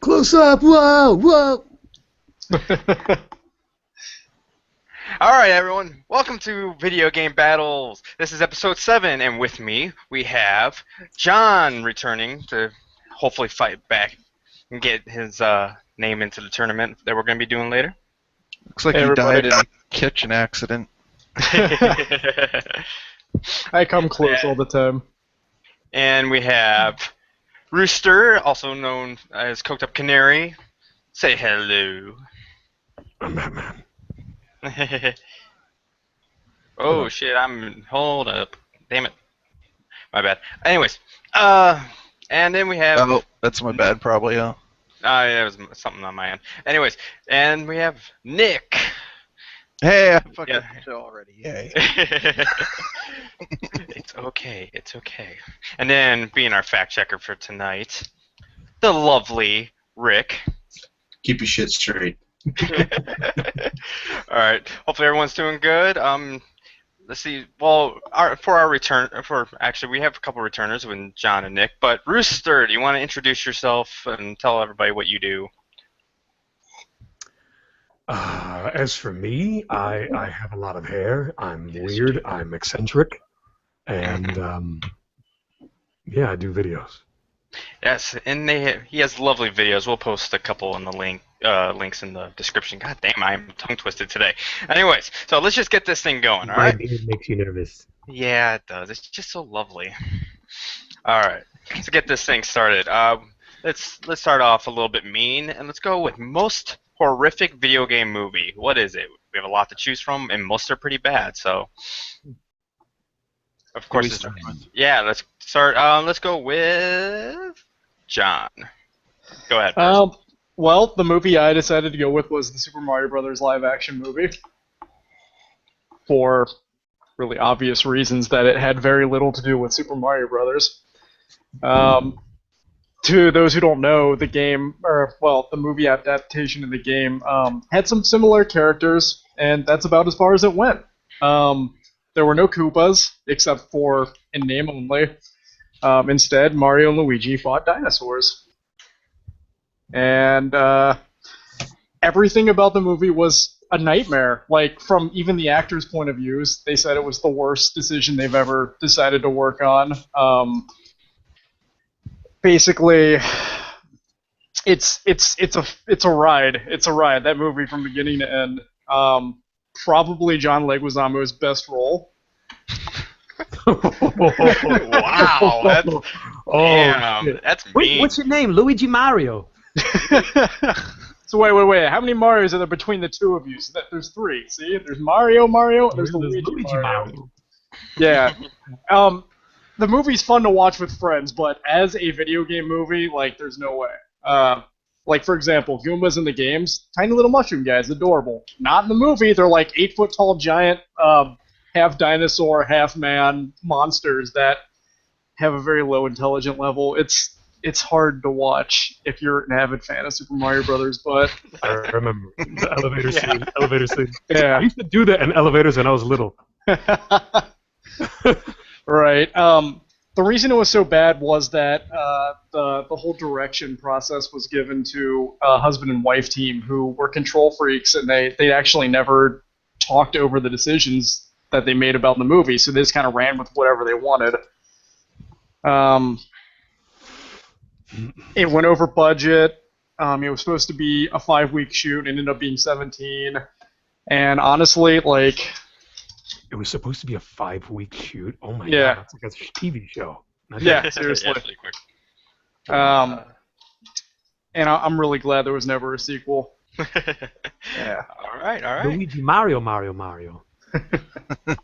Close up, whoa, whoa. Alright everyone, welcome to Video Game Battles. This is episode 7, and with me we have John returning to hopefully fight back and get his name into the tournament that we're going to be doing later. Looks like he died in a kitchen accident. I come close all the time. And we have Rooster, also known as Coked Up Canary. Say hello. I'm Batman. Oh shit, hold up. Damn it. My bad. Anyways, and then we have... Oh, that's my bad, probably, huh? Yeah, it was something on my end. Anyways, and we have Nick. Hey, I fucking the show already, yay. It's okay, it's okay. And then, being our fact checker for tonight, the lovely Rick. Keep your shit straight. Alright, hopefully everyone's doing good. Let's see, well, actually, we have a couple returners with John and Nick, but Rooster, do you want to introduce yourself and tell everybody what you do? As for me, I have a lot of hair. I'm weird. I'm eccentric. And, yeah, I do videos. Yes, and he has lovely videos. We'll post a couple in the links in the description. God damn, I'm tongue twisted today. Anyways, so let's just get this thing going, all right? My beard makes you nervous. Yeah, it does. It's just so lovely. All right, let's get this thing started. Let's start off a little bit mean, and let's go with most horrific video game movie. What is it? We have a lot to choose from, and most are pretty bad. So, of course, yeah. Let's start. Let's go with John. Go ahead. First. Well, the movie I decided to go with was the Super Mario Brothers live-action movie. For really obvious reasons that it had very little to do with Super Mario Brothers. To those who don't know, the game, the movie adaptation of the game had some similar characters, and that's about as far as it went. There were no Koopas, except for in name only. Instead, Mario and Luigi fought dinosaurs. And everything about the movie was a nightmare. Like, from even the actors' point of views, they said it was the worst decision they've ever decided to work on. Basically, it's a ride. It's a ride. That movie from beginning to end. Probably John Leguizamo's best role. Wow, that's mean. What's your name? Luigi Mario. So wait. How many Marios are there between the two of you? So there's 3. See, there's Mario, and there's Luigi Mario. Yeah. The movie's fun to watch with friends, but as a video game movie, like, there's no way. Like, for example, Goombas in the games, tiny little mushroom guys, adorable. Not in the movie. They're like 8-foot-tall giant, half dinosaur, half man monsters that have a very low intelligent level. It's hard to watch if you're an avid fan of Super Mario Brothers, but I remember the elevator scene. Yeah. I used to do that in elevators when I was little. Right. The reason it was so bad was that the whole direction process was given to a husband and wife team who were control freaks, and they actually never talked over the decisions that they made about the movie, so they just kind of ran with whatever they wanted. It went over budget. It was supposed to be a 5-week shoot, and ended up being 17. And honestly, like... It was supposed to be a 5-week shoot? Oh my Yeah. god, that's like a TV show. Yeah, seriously. And I'm really glad there was never a sequel. Yeah. All right. Luigi Mario.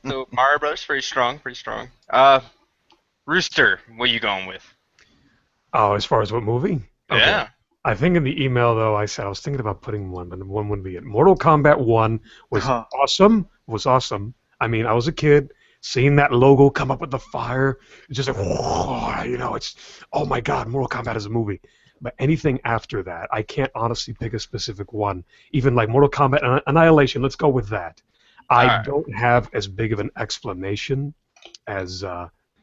So Mario Brothers, pretty strong. Rooster, what are you going with? Oh, as far as what movie? Okay. Yeah. I think in the email, though, I said I was thinking about putting one, but one wouldn't be it. Mortal Kombat 1 was awesome. I mean, I was a kid, seeing that logo come up with the fire, it's just like, it's, oh my god, Mortal Kombat is a movie. But anything after that, I can't honestly pick a specific one. Even like Mortal Kombat Annihilation, let's go with that. I don't have as big of an explanation as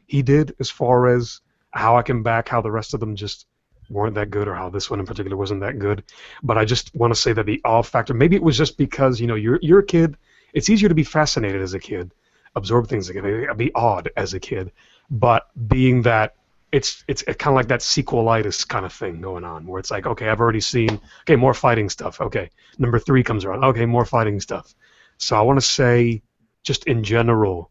he did as far as how I can back how the rest of them just weren't that good, or how this one in particular wasn't that good. But I just want to say that the awe factor, maybe it was just because, you know, you're a kid. It's easier to be fascinated as a kid, absorb things as a kid, be awed as a kid. But being that it's kind of like that sequelitis kind of thing going on, where it's like, okay, I've already seen, okay, more fighting stuff. Okay, number 3 comes around. Okay, more fighting stuff. So I want to say, just in general,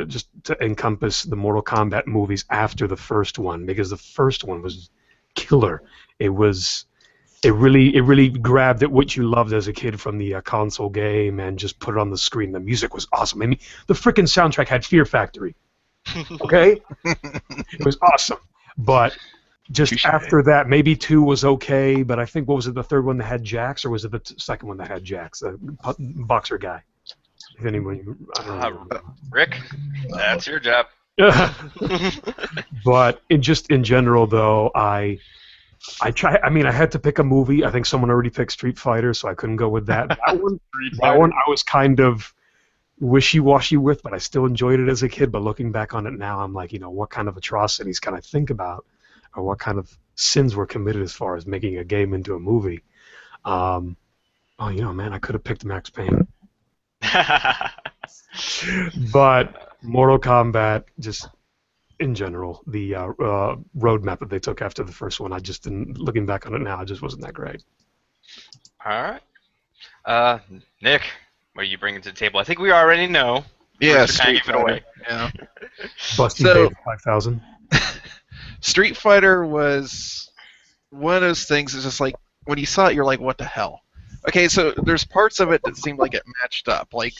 just to encompass the Mortal Kombat movies after the first one, because the first one was killer. It really grabbed at what you loved as a kid from the console game and just put it on the screen. The music was awesome. I mean, the freaking soundtrack had Fear Factory. Okay, it was awesome. But just after that, maybe 2 was okay. But I think, what was it, the third one that had Jax, or was it the second one that had Jax, the boxer guy? If anyone, I don't know. Rick, that's your job. But in general, though, I had to pick a movie. I think someone already picked Street Fighter, so I couldn't go with that. That one I was kind of wishy-washy with, but I still enjoyed it as a kid. But looking back on it now, I'm like, you know, what kind of atrocities can I think about, or what kind of sins were committed as far as making a game into a movie? Oh, you know, man, I could have picked Max Payne. But Mortal Kombat, just in general, the roadmap that they took after the first one, I just didn't. Looking back on it now, it just wasn't that great. All right, Nick, what are you bringing to the table? I think we already know. Yeah, Street Fighter. Away. Yeah. Busty So, 5000. Street Fighter was one of those things. It's just like, when you saw it, you're like, what the hell? Okay, so there's parts of it that seemed like it matched up. Like,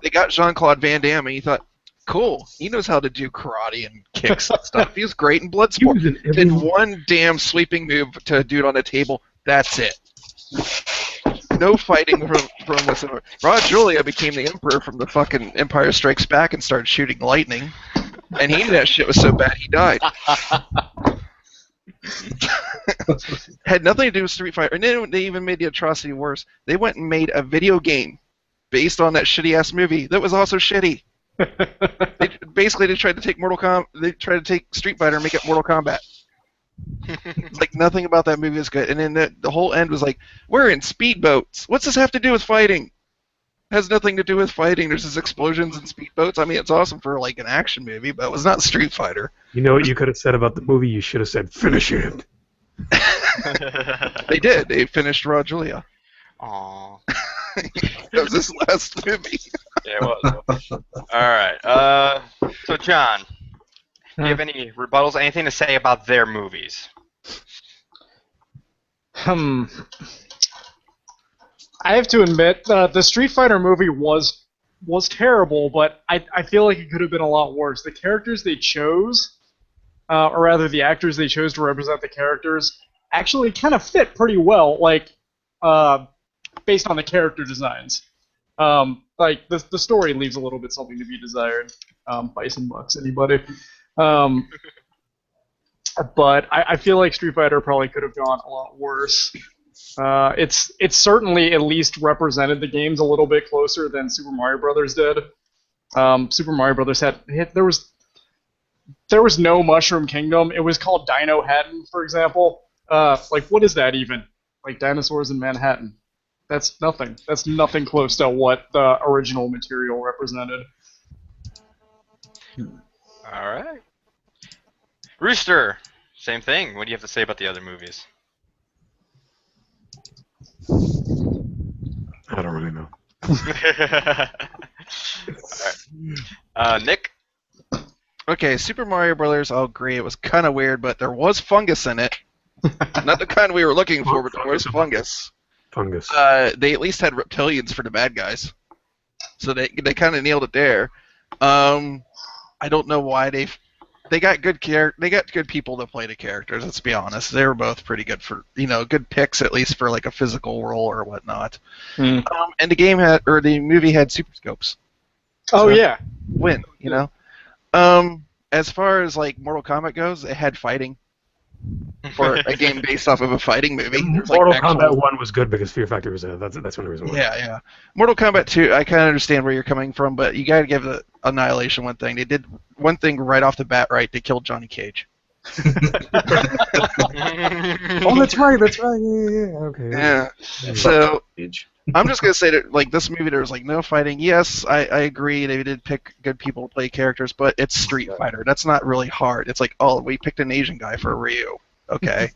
they got Jean-Claude Van Damme, and you thought, cool, he knows how to do karate and kicks and stuff. He was great in Bloodsport. Did one damn sweeping move to a dude on a table. That's it. No fighting from whatsoever. Rod Julia became the Emperor from the fucking Empire Strikes Back and started shooting lightning. And he knew that shit was so bad he died. Had nothing to do with Street Fighter. And then they even made the atrocity worse. They went and made a video game based on that shitty-ass movie that was also shitty. Basically, they tried to take They tried to take Street Fighter and make it Mortal Kombat. Like, nothing about that movie is good. And then the whole end was like, we're in speedboats. What's this have to do with fighting? It has nothing to do with fighting. There's just explosions and speedboats. I mean, it's awesome for like an action movie, but it was not Street Fighter. You know what you could have said about the movie? You should have said, finish it. They did. They finished Raw Julia. Aww. That was his last movie. Yeah, it was. Alright, so John, do you have any rebuttals, anything to say about their movies? I have to admit, the Street Fighter movie was terrible, but I feel like it could have been a lot worse. The characters they chose, or rather the actors they chose to represent the characters, actually kind of fit pretty well, like, based on the character designs. Like, the story leaves a little bit something to be desired. Bison Bucks, anybody? But I feel like Street Fighter probably could have gone a lot worse. It's certainly at least represented the games a little bit closer than Super Mario Brothers did. Super Mario Brothers there was no Mushroom Kingdom. It was called Dino Hatton, for example. Like, what is that even? Like dinosaurs in Manhattan. That's nothing. That's nothing close to what the original material represented. All right. Rooster, same thing. What do you have to say about the other movies? I don't really know. All right. Nick? Okay, Super Mario Brothers, I'll agree, it was kind of weird, but there was fungus in it. Not the kind we were looking for, but there was fungus. Fungus. They at least had reptilians for the bad guys. So they kind of nailed it there. I don't know why they got good people to play the characters. Let's be honest, they were both pretty good for good picks, at least for like a physical role or whatnot. And the movie had super scopes. Oh yeah, win. As far as like Mortal Kombat goes, it had fighting. For a game based off of a fighting movie. Mortal Kombat 1 was good because Fear Factor was in it. That's one reason why. Yeah. Mortal Kombat 2, I kind of understand where you're coming from, but you got to give the Annihilation one thing. They did one thing right off the bat right. They killed Johnny Cage. Oh, that's right. Yeah. Okay. Yeah. So I'm just gonna say that like this movie, there was like no fighting. Yes, I agree they did pick good people to play characters, but it's Street Fighter. That's not really hard. It's like, oh, we picked an Asian guy for Ryu. Okay.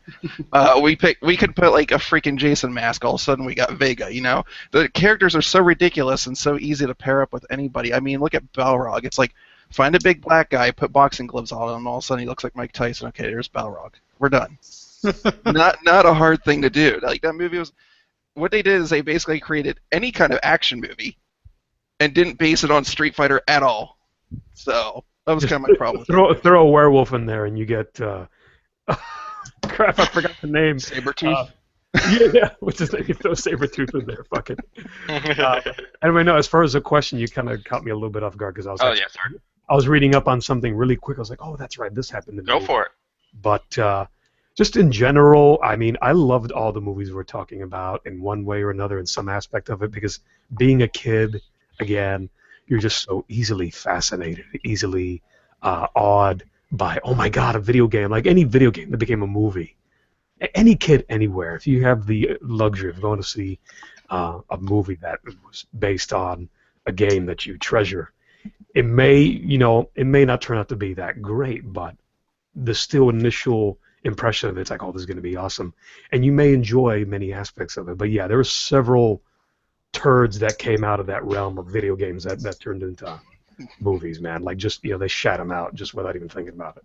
We could put like a freaking Jason mask. All of a sudden, we got Vega. You know, the characters are so ridiculous and so easy to pair up with anybody. I mean, look at Balrog. It's like find a big black guy, put boxing gloves on him, and all of a sudden he looks like Mike Tyson. Okay, there's Balrog. We're done. Not a hard thing to do. Like that movie was. What they did is they basically created any kind of action movie and didn't base it on Street Fighter at all. So that was kind of my problem. Throw a werewolf in there and you get crap, I forgot the name. Sabretooth? Yeah, what's his name? You throw Sabretooth in there, fuck it. Anyway, no, as far as the question, you kind of caught me a little bit off guard because I was reading up on something really quick. I was like, oh, that's right, this happened to me. Go for it. But just in general, I mean, I loved all the movies we're talking about in one way or another in some aspect of it because being a kid, again, you're just so easily fascinated, easily awed by, oh my god, a video game. Like any video game that became a movie. Any kid anywhere, if you have the luxury of going to see a movie that was based on a game that you treasure, it may not turn out to be that great, but the still initial impression of it's like, oh, this is going to be awesome, and you may enjoy many aspects of it. But yeah, there were several turds that came out of that realm of video games that turned into movies, man. Like just they shat them out just without even thinking about it.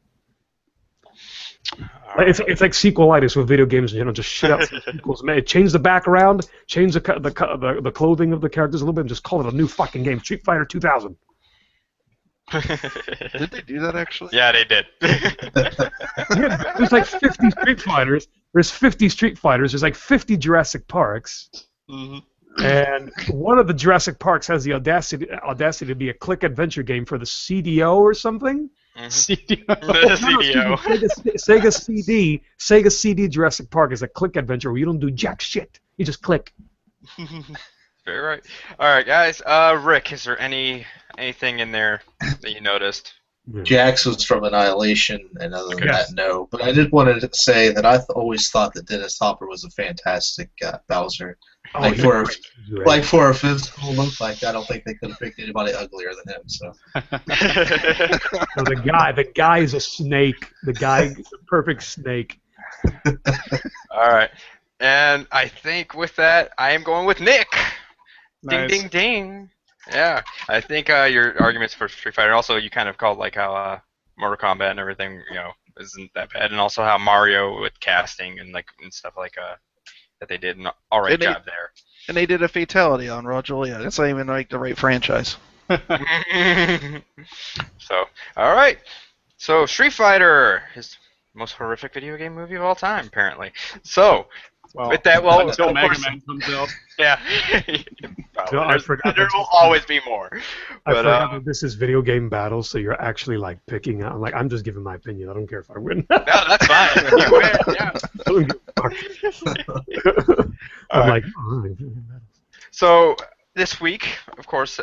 It's like sequelitis with video games, just shit out sequels. Man, change the background, change the clothing of the characters a little bit, and just call it a new fucking game, Street Fighter 2000. Did they do that actually? Yeah, they did. There's like 50 Street Fighters. There's 50 Street Fighters. There's like 50 Jurassic Parks. Mm-hmm. And one of the Jurassic Parks has the audacity to be a click adventure game for the CDO or something. Mm-hmm. CDO. Sega CD Jurassic Park is a click adventure where you don't do jack shit. You just click. Very right. All right, guys. Rick, is there anything in there that you noticed? Jax was from Annihilation, and other than that, no. But I did want to say that I always thought that Dennis Hopper was a fantastic Bowser. For a physical look, I don't think they could have picked anybody uglier than him. So. So the guy is a snake. The guy is a perfect snake. All right, and I think with that, I am going with Nick. Nice. Ding, ding, ding. Yeah, I think your arguments for Street Fighter, also you kind of called like how Mortal Kombat and everything, isn't that bad, and also how Mario with casting and stuff like that they did an alright job there. And they did a fatality on Raw Julia. That's not even like the right franchise. So, all right. So Street Fighter is the most horrific video game movie of all time, apparently. So. Well, with that, until Mega Man comes out. Yeah. There will always be more. I forgot that this is video game battles, so you're actually like picking out. I'm just giving my opinion. I don't care if I win. No, that's fine. You win. Yeah. I'm like. So this week, of course,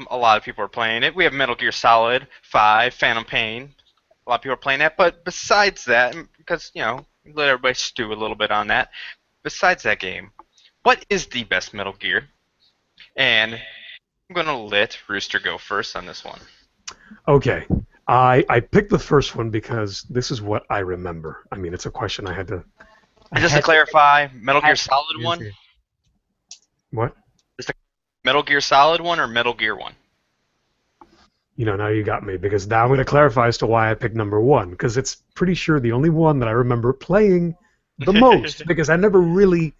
a lot of people are playing it. We have Metal Gear Solid 5, Phantom Pain. A lot of people are playing that. But besides that, because let everybody stew a little bit on that. Besides that game, what is the best Metal Gear? And I'm going to let Rooster go first on this one. Okay. I picked the first one because this is what I remember. I mean, it's a question I had to... Just to clarify, Metal Gear Solid 1? What? Just a Metal Gear Solid 1 or Metal Gear 1? Now you got me, because now I'm going to clarify as to why I picked number 1, because it's pretty sure the only one that I remember playing the most, because I never really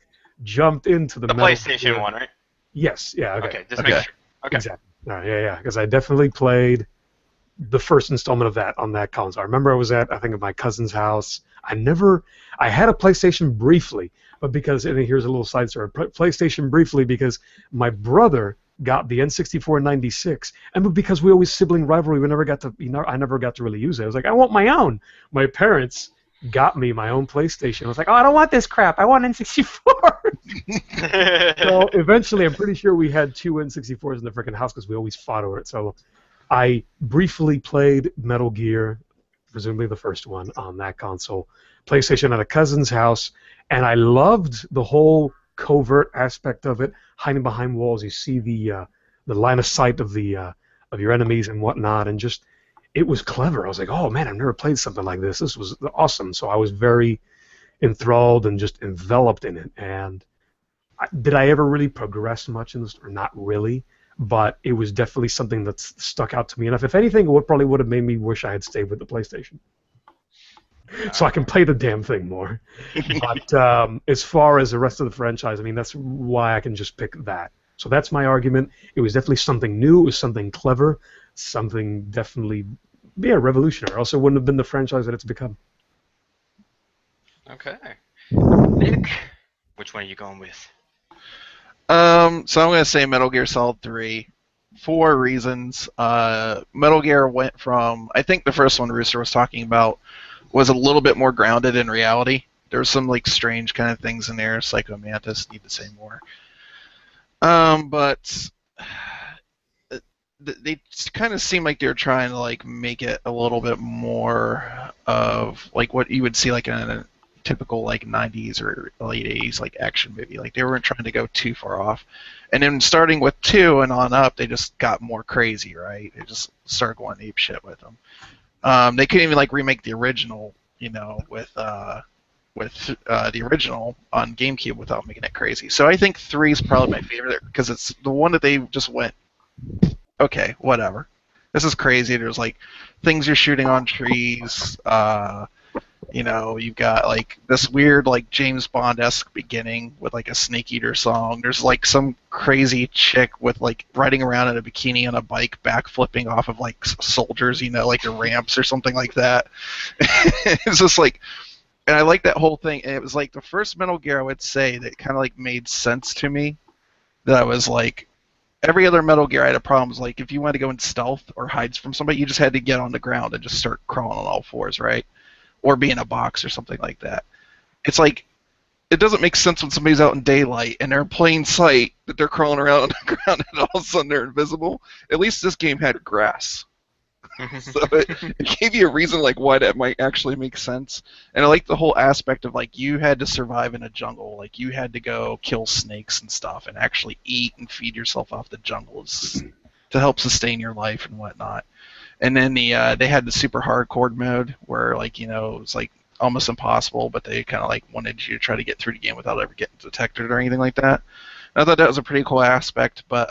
jumped into the PlayStation one, right? Yes, yeah, okay. Okay, just make sure. Okay. Exactly. Yeah, because I definitely played the first installment of that on that console. I remember I was at, I think, at my cousin's house. I had a PlayStation briefly, but because, and here's a little side story, PlayStation briefly because my brother got the N64 in '96, and because we always sibling rivalry, I never got to really use it. I was like, I want my own. My parents got me my own PlayStation. I was like, oh, I don't want this crap. I want N64. So eventually, I'm pretty sure we had 2 N64s in the freaking house because we always fought over it. So I briefly played Metal Gear presumably the first one on that console. PlayStation at a cousin's house, and I loved the whole covert aspect of it. Hiding behind walls, you see the line of sight of your enemies and whatnot, and just it was clever. I was like, oh man, I've never played something like this. This was awesome. So I was very enthralled and just enveloped in it. And did I ever really progress much in this? Or not really, but it was definitely something that stuck out to me enough. If anything, it probably would have made me wish I had stayed with the PlayStation. So I can play the damn thing more. But as far as the rest of the franchise, I mean, that's why I can just pick that. So that's my argument. It was definitely something new. It was something clever. Something definitely, revolutionary. Else it wouldn't have been the franchise that it's become. Okay. Nick, which one are you going with? So I'm going to say Metal Gear Solid 3. 4 reasons. Metal Gear went from, I think the first one Rooster was talking about was a little bit more grounded in reality. There were some like strange kind of things in there. Psycho Mantis, need to say more. But they kind of seem like they're trying to like make it a little bit more of like what you would see like in a typical like 90s or late 80s like action movie. Like they weren't trying to go too far off. And then starting with 2 and on up, they just got more crazy, right? They just started going ape shit with them. They couldn't even like remake the original, with the original on GameCube without making it crazy. So I think 3 is probably my favorite because it's the one that they just went, okay, whatever. This is crazy. There's like things you're shooting on trees. You've got like this weird like James Bond-esque beginning with like a Snake Eater song. There's like some crazy chick with like riding around in a bikini on a bike, backflipping off of like soldiers, like the ramps or something like that. It's just like, and I like that whole thing. And it was like the first Metal Gear I would say that kind of like made sense to me. That I was like, every other Metal Gear I had a problem was like if you wanted to go in stealth or hide from somebody, you just had to get on the ground and just start crawling on all fours, right? Or be in a box or something like that. It's like, it doesn't make sense when somebody's out in daylight and they're in plain sight that they're crawling around on the ground and all of a sudden they're invisible. At least this game had grass. So it gave you a reason like why that might actually make sense. And I like the whole aspect of like you had to survive in a jungle. Like you had to go kill snakes and stuff and actually eat and feed yourself off the jungles to help sustain your life and whatnot. And then they had the super hardcore mode where like it was like almost impossible, but they kind of like wanted you to try to get through the game without ever getting detected or anything like that. And I thought that was a pretty cool aspect, but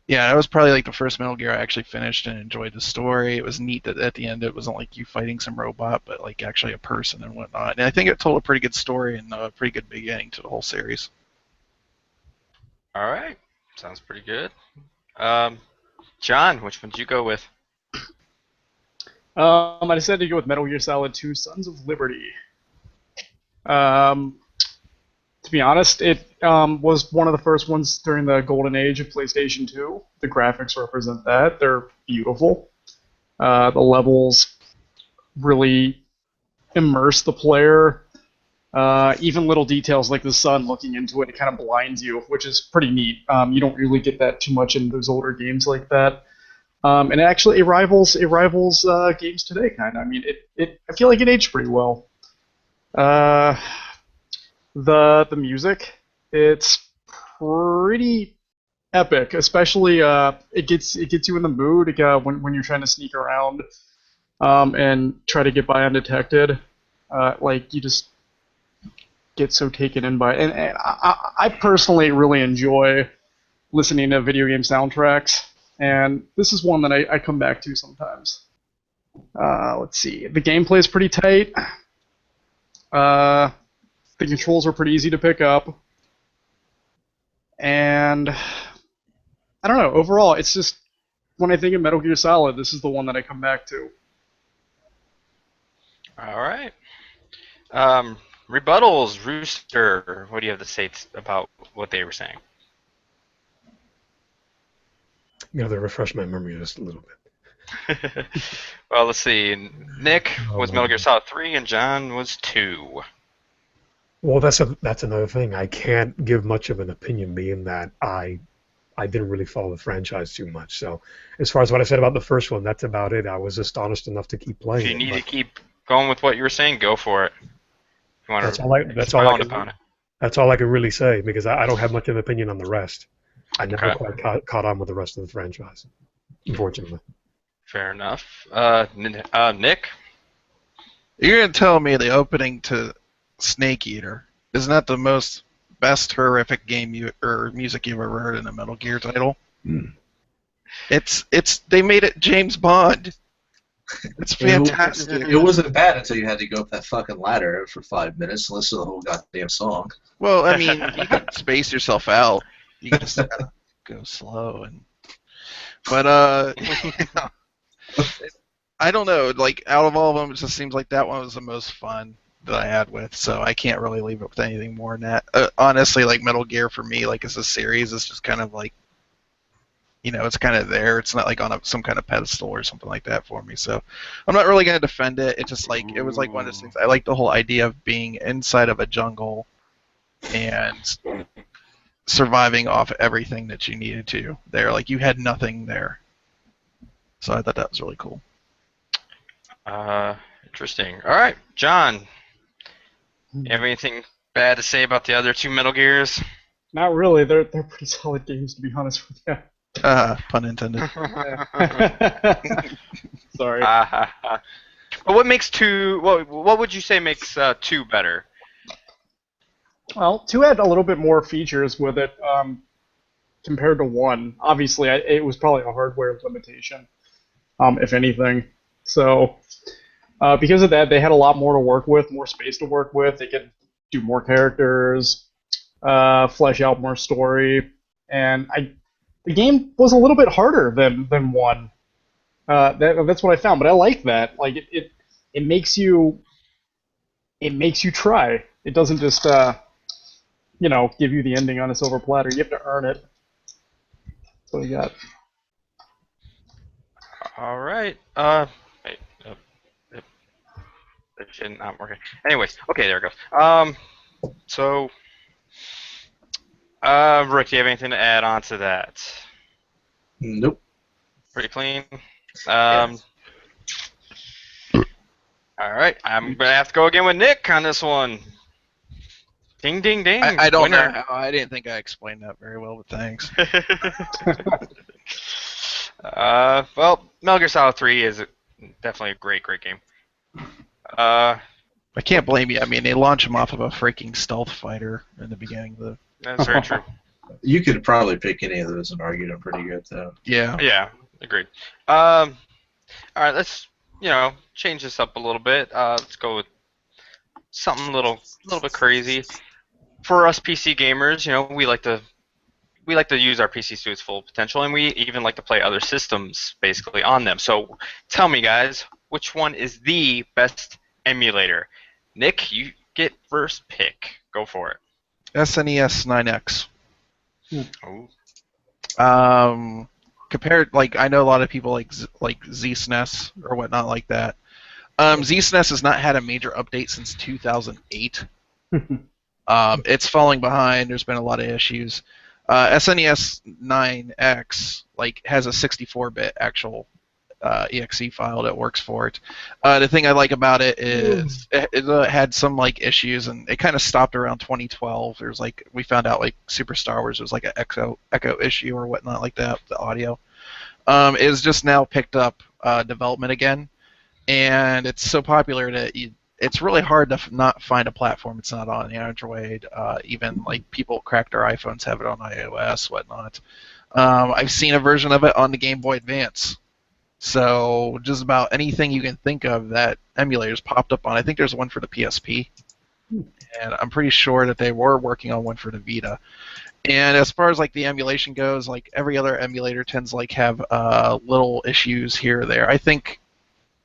yeah, that was probably like the first Metal Gear I actually finished and enjoyed the story. It was neat that at the end it wasn't like you fighting some robot, but like actually a person and whatnot. And I think it told a pretty good story and a pretty good beginning to the whole series. All right, sounds pretty good. John, which one did you go with? I decided to go with Metal Gear Solid 2: Sons of Liberty. To be honest, it was one of the first ones during the golden age of PlayStation 2. The graphics represent that. They're beautiful. The levels really immerse the player. Even little details like the sun looking into it, it kind of blinds you, which is pretty neat. You don't really get that too much in those older games like that. And it rivals games today, kind of. I mean, I feel like it aged pretty well. The music, it's pretty epic. Especially it gets you in the mood when you're trying to sneak around and try to get by undetected. Like you just get so taken in by it. And I personally really enjoy listening to video game soundtracks, and this is one that I come back to sometimes. Let's see. The gameplay is pretty tight. The controls are pretty easy to pick up. And I don't know, overall, it's just, when I think of Metal Gear Solid, this is the one that I come back to. All right. Rebuttals, Rooster, what do you have to say about what they were saying? You have to refresh my memory just a little bit. Well, let's see. Nick was Metal Gear Solid 3, and John was 2. Well, that's another thing. I can't give much of an opinion, being that I I didn't really follow the franchise too much. So as far as what I said about the first one, that's about it. I was astonished enough to keep playing If you need it. to keep going with what you were saying, go for it. If you want That's to all I. That's all I can really say because I don't have much of an opinion on the rest. I never quite caught on with the rest of the franchise, unfortunately. Fair enough. Nick? You're going to tell me the opening to Snake Eater is not the best horrific game or music you've ever heard in a Metal Gear title? They made it James Bond. It's fantastic. It wasn't bad until you had to go up that fucking ladder for 5 minutes and listen to the whole goddamn song. Well, I mean, you can space yourself out. You can just go slow but I don't know. Like out of all of them, it just seems like that one was the most fun that I had with. So I can't really leave it with anything more than that. Honestly, like Metal Gear for me, like as a series, it's just kind of like, it's kind of there. It's not like on some kind of pedestal or something like that for me. So I'm not really going to defend it. It's just like it was like one of those things. I like the whole idea of being inside of a jungle and surviving off everything that you needed to there. Like you had nothing there. So I thought that was really cool. Interesting. All right, John. You have anything bad to say about the other two Metal Gears? Not really. They're pretty solid games, to be honest with you. Pun intended. Sorry. But what makes two? What would you say makes two better? Well, 2 had a little bit more features with it compared to 1. Obviously, it was probably a hardware limitation, if anything. So, because of that, they had a lot more to work with, more space to work with. They could do more characters, flesh out more story, and the game was a little bit harder than 1. That's what I found, but I like that. Like it makes you try. It doesn't just give you the ending on a silver platter. You have to earn it. That's what I got. All right. Wait, that shit not working. Anyways, okay, there it goes. So, Rick, do you have anything to add on to that? Nope. Pretty clean. All right, I'm gonna have to go again with Nick on this one. Ding, ding, ding. I don't Winner. know how. I didn't think I explained that very well, but thanks. Well, Metal Gear Solid 3 is definitely a great game. I can't blame you. I mean, they launch him off of a freaking stealth fighter in the beginning of the... That's very true. You could probably pick any of those and argue them pretty good, though. Yeah. Yeah, agreed. All right, let's change this up a little bit. Let's go with something a little bit crazy. For us PC gamers, we like to use our PCs to its full potential, and we even like to play other systems basically on them. So, tell me, guys, which one is the best emulator? Nick, you get first pick. Go for it. SNES 9X. Oh. Compared, like, I know a lot of people like ZSNES or whatnot like that. ZSNES has not had a major update since 2008. It's falling behind. There's been a lot of issues. SNES 9X has a 64-bit actual exe file that works for it. The thing I like about it is it had some issues, and it kind of stopped around 2012. There's we found out Super Star Wars was an echo issue or whatnot like that. The audio is just now picked up development again, and it's so popular that it's really hard to not find a platform it's not on Android. Even people crack their iPhones, have it on iOS, whatnot. I've seen a version of it on the Game Boy Advance. So just about anything you can think of that emulators popped up on. I think there's one for the PSP, and I'm pretty sure that they were working on one for the Vita. And as far as the emulation goes, every other emulator tends to have little issues here or there. I think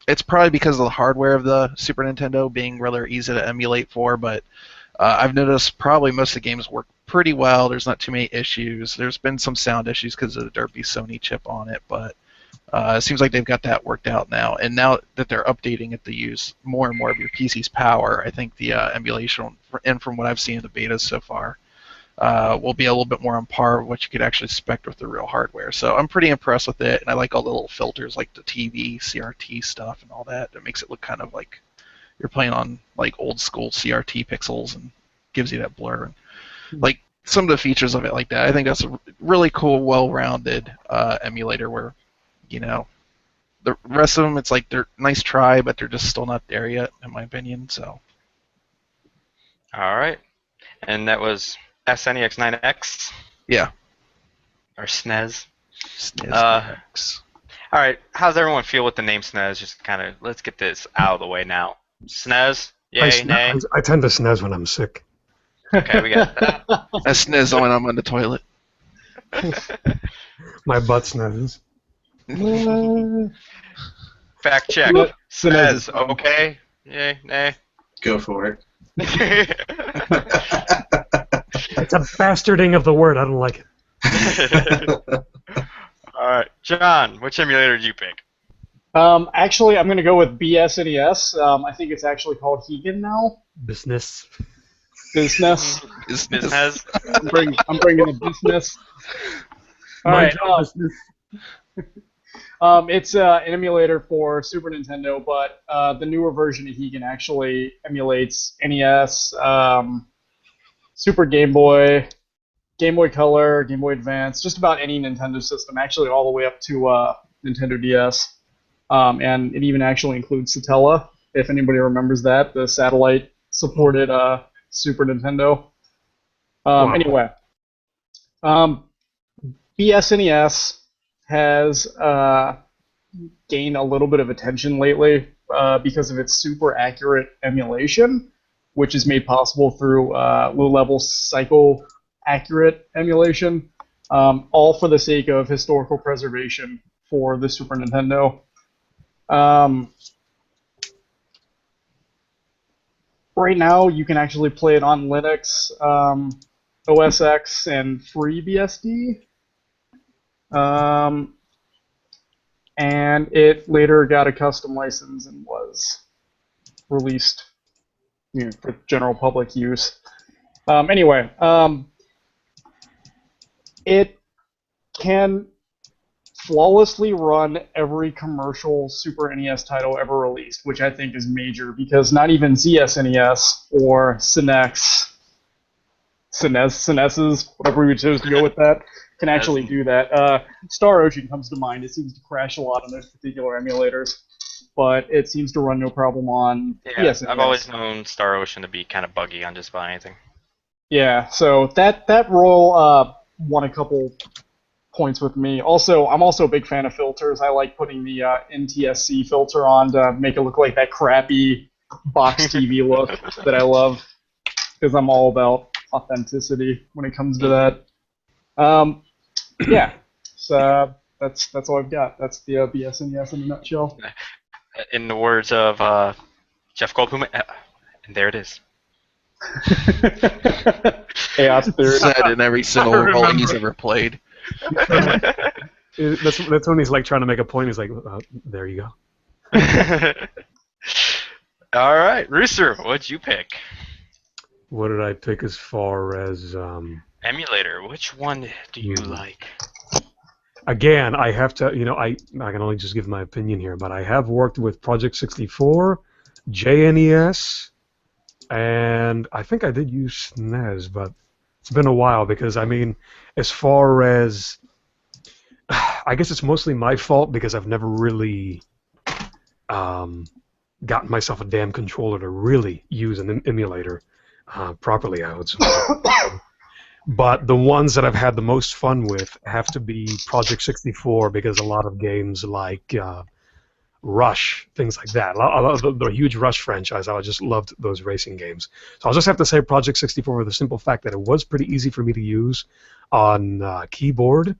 it's probably because of the hardware of the Super Nintendo being rather easy to emulate for, but I've noticed probably most of the games work pretty well. There's not too many issues. There's been some sound issues because of the derpy Sony chip on it, but it seems like they've got that worked out now. And now that they're updating it to use more and more of your PC's power, I think the emulation, and from what I've seen in the betas so far, will be a little bit more on par with what you could actually expect with the real hardware. So I'm pretty impressed with it, and I like all the little filters like the TV, CRT stuff, and all that. It makes it look kind of like you're playing on like old school CRT pixels and gives you that blur. Like some of the features of it like that. I think that's a really cool, well-rounded emulator where, you know, the rest of them, it's like they're nice try, but they're just still not there yet, in my opinion. So. All right, and that was SNEX 9X. Yeah. Or SNES. SNES. All right, how's everyone feel with the name SNES? Just kind of let's get this out of the way now. SNES, yay, nay. I tend to SNES when I'm sick. Okay, we got that. I sniz when I'm on the toilet. My butt sneezes. Fact check. SNES, okay? Yay, nay. Go for it. It's a bastarding of the word. I don't like it. All right, John, which emulator did you pick? Actually, I'm going to go with BSNES. I think it's actually called Hegan now. Business. Business. Business. I'm bringing the business. All right. Business. It's an emulator for Super Nintendo, but the newer version of Hegan actually emulates NES, Super Game Boy, Game Boy Color, Game Boy Advance, just about any Nintendo system, actually all the way up to Nintendo DS. And it even actually includes Satella, if anybody remembers that, the satellite-supported Super Nintendo. Wow. Anyway, BSNES has gained a little bit of attention lately because of its super accurate emulation, which is made possible through low-level psycho-accurate emulation, all for the sake of historical preservation for the Super Nintendo. Right now, you can actually play it on Linux, OS X, and FreeBSD. And it later got a custom license and was released, for general public use. Anyway, it can flawlessly run every commercial Super NES title ever released, which I think is major because not even ZSNES or SNES's, whatever we chose to go with that, can actually do that. Star Ocean comes to mind. It seems to crash a lot on those particular emulators, but it seems to run no problem on PSNES. I've always known Star Ocean to be kind of buggy on just about anything. Yeah, so that role won a couple points with me. Also, I'm also a big fan of filters. I like putting the NTSC filter on to make it look like that crappy box TV look that I love, because I'm all about authenticity when it comes to that. Yeah, so that's all I've got. That's the BSNES in a nutshell. In the words of Jeff Goldblum, and there it is. Chaos theory. Said in every single role he's ever played. That's when he's like trying to make a point. He's like, there you go. All right, Rooster, what'd you pick? What did I pick as far as emulator? Which one do you like? Again, I have to, I can only just give my opinion here, but I have worked with Project 64, JNES, and I think I did use SNES, but it's been a while because, as far as, I guess it's mostly my fault because I've never really gotten myself a damn controller to really use an emulator properly, I would say. But the ones that I've had the most fun with have to be Project 64 because a lot of games like Rush, things like that. A lot of the huge Rush franchise, I just loved those racing games. So I'll just have to say Project 64 for the simple fact that it was pretty easy for me to use on keyboard,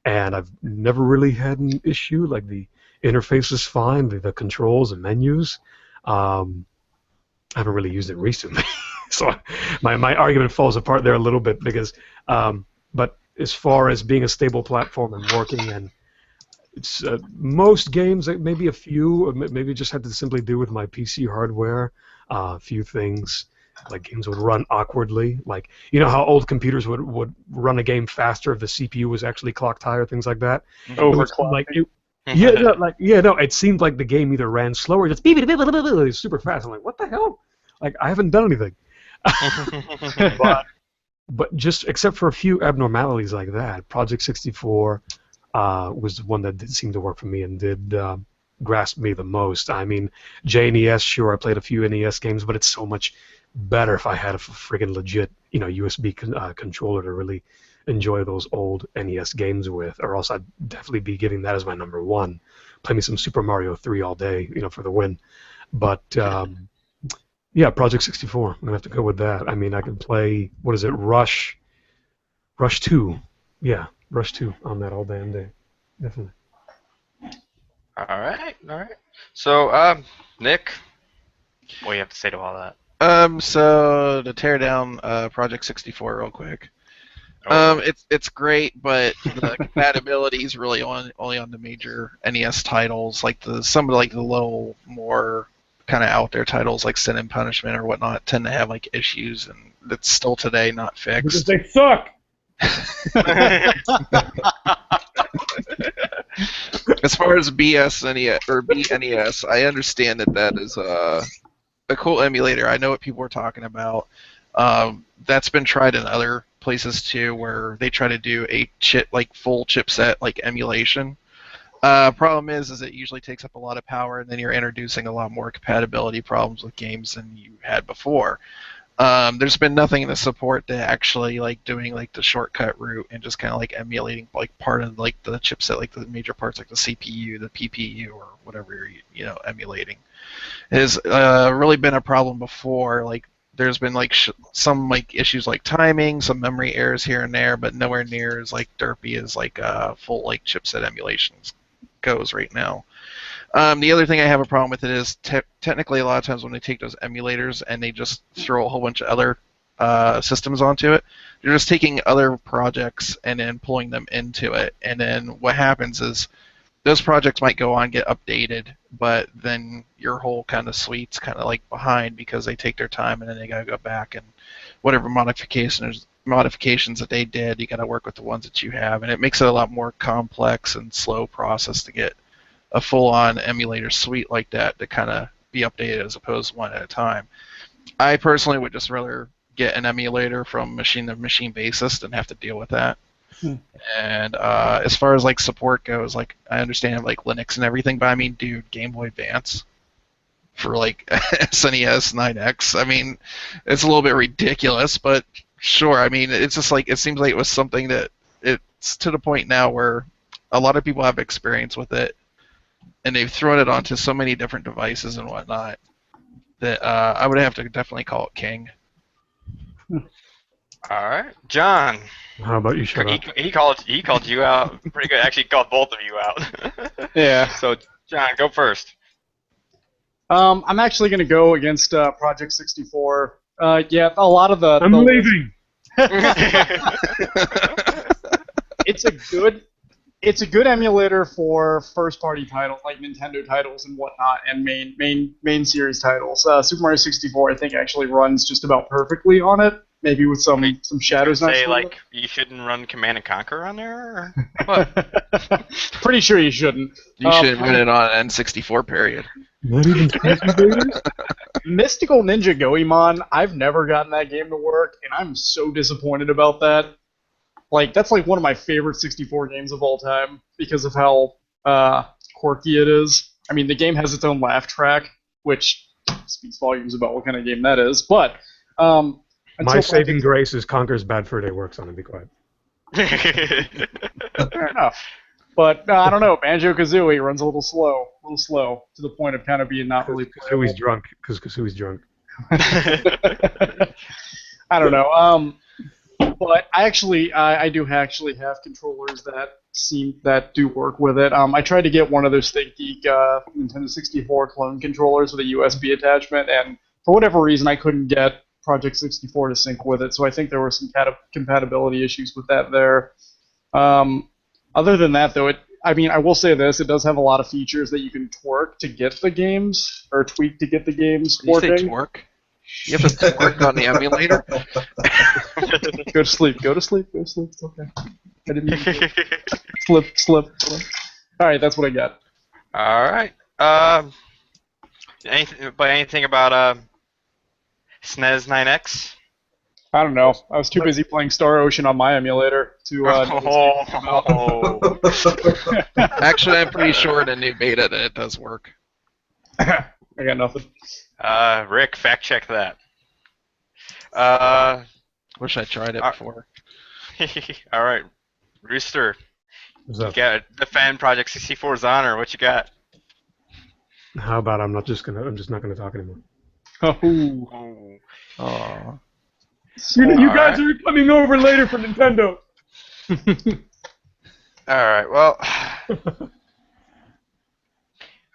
and I've never really had an issue. Like the interface is fine, the controls and menus. I haven't really used it recently. So my argument falls apart there a little bit because, but as far as being a stable platform and working, and it's most games, maybe a few, maybe just had to simply do with my PC hardware, a few things. like games would run awkwardly. Like, you know how old computers would run a game faster if the CPU was actually clocked higher, things like that. Overclocking. It seemed like the game either ran slower, just beep, beep, beep, beep, beep, beep, super fast. I'm like, what the hell? Like, I haven't done anything. But just except for a few abnormalities like that, Project 64 was the one that did seem to work for me and did grasp me the most. I mean, JNES, sure, I played a few NES games, but it's so much better if I had a friggin' legit, USB controller to really enjoy those old NES games with, or else I'd definitely be giving that as my number one. Play me some Super Mario 3 all day, for the win. But yeah, Project 64. I'm gonna have to go with that. I mean, I can play Rush 2. Yeah, Rush 2 on that all damn day, definitely. All right. So, Nick, what do you have to say to all that? So to tear down Project 64 real quick. It's great, but the compatibility is really only on the major NES titles, like some of the little more kind of out there titles like Sin and Punishment or whatnot tend to have like issues, and that's still today not fixed. Because they suck. As far as BSNES or BNES, I understand that is a cool emulator. I know what people are talking about. That's been tried in other places too, where they try to do a full chipset emulation. Problem is it usually takes up a lot of power, and then you're introducing a lot more compatibility problems with games than you had before. There's been nothing in the support to actually doing the shortcut route and just kind of emulating part of the chipset, the major parts like the CPU, the PPU, or whatever you're emulating. It has really been a problem before. There's been some issues like timing, some memory errors here and there, but nowhere near as derpy as full chipset emulations goes right now. The other thing I have a problem with it is technically a lot of times when they take those emulators and they just throw a whole bunch of other systems onto it, they're just taking other projects and then pulling them into it. And then what happens is those projects might go on, get updated, but then your whole kind of suite's kind of behind because they take their time and then they got to go back and whatever modifications that they did, you got to work with the ones that you have, and it makes it a lot more complex and slow process to get a full-on emulator suite like that to kind of be updated as opposed to one at a time. I personally would just rather get an emulator from machine-to-machine basis than have to deal with that. And as far as support goes, I understand Linux and everything, but I mean, dude, Game Boy Advance for SNES 9X. I mean, it's a little bit ridiculous, but sure. I mean, it's just it seems like it was something that it's to the point now where a lot of people have experience with it, and they've thrown it onto so many different devices and whatnot that I would have to definitely call it king. All right, John. How about you, shut up? He called you out pretty good. Actually, called both of you out. Yeah. So, John, go first. I'm actually going to go against Project 64. Yeah, a lot of the. I'm leaving. It's a good emulator for first-party titles like Nintendo titles and whatnot, and main series titles. Super Mario 64, I think, actually runs just about perfectly on it. Maybe with some shadows. Say you shouldn't run Command and Conquer on there, or what? Pretty sure you shouldn't. You should run it on N64. Period. Not even Mystical Ninja Goemon. I've never gotten that game to work, and I'm so disappointed about that. That's one of my favorite 64 games of all time because of how quirky it is. I mean, the game has its own laugh track, which speaks volumes about what kind of game that is. But my saving grace is Conker's Bad Fur Day works on it. Be quiet. Fair enough. But I don't know. Banjo-Kazooie runs a little slow to the point of kind of being not really. Kazooie's drunk. Because Kazooie's drunk. I don't know. But I do actually have controllers that do work with it. I tried to get one of those ThinkGeek Nintendo 64 clone controllers with a USB attachment, and for whatever reason, I couldn't get Project 64 to sync with it. So I think there were some compatibility issues with that there. Other than that, though, I will say this: it does have a lot of features that you can twerk to get the games, or tweak to get the games working. Did you say twerk? You have to work on the emulator. Go to sleep. Go to sleep. Go to sleep. It's okay. I didn't mean to slip. All right, that's what I got. All right. Anything about SNES 9X? I don't know. I was too busy playing Star Ocean on my emulator to. Actually, I'm pretty sure in a new beta that it does work. I got nothing. Rick, fact check that. Wish I tried it before. All right, Rooster. What's You up? got defend Project 64's honor. What you got? How about I'm just not gonna talk anymore. Oh. Aw. You guys are coming over later for Nintendo. All right. Well.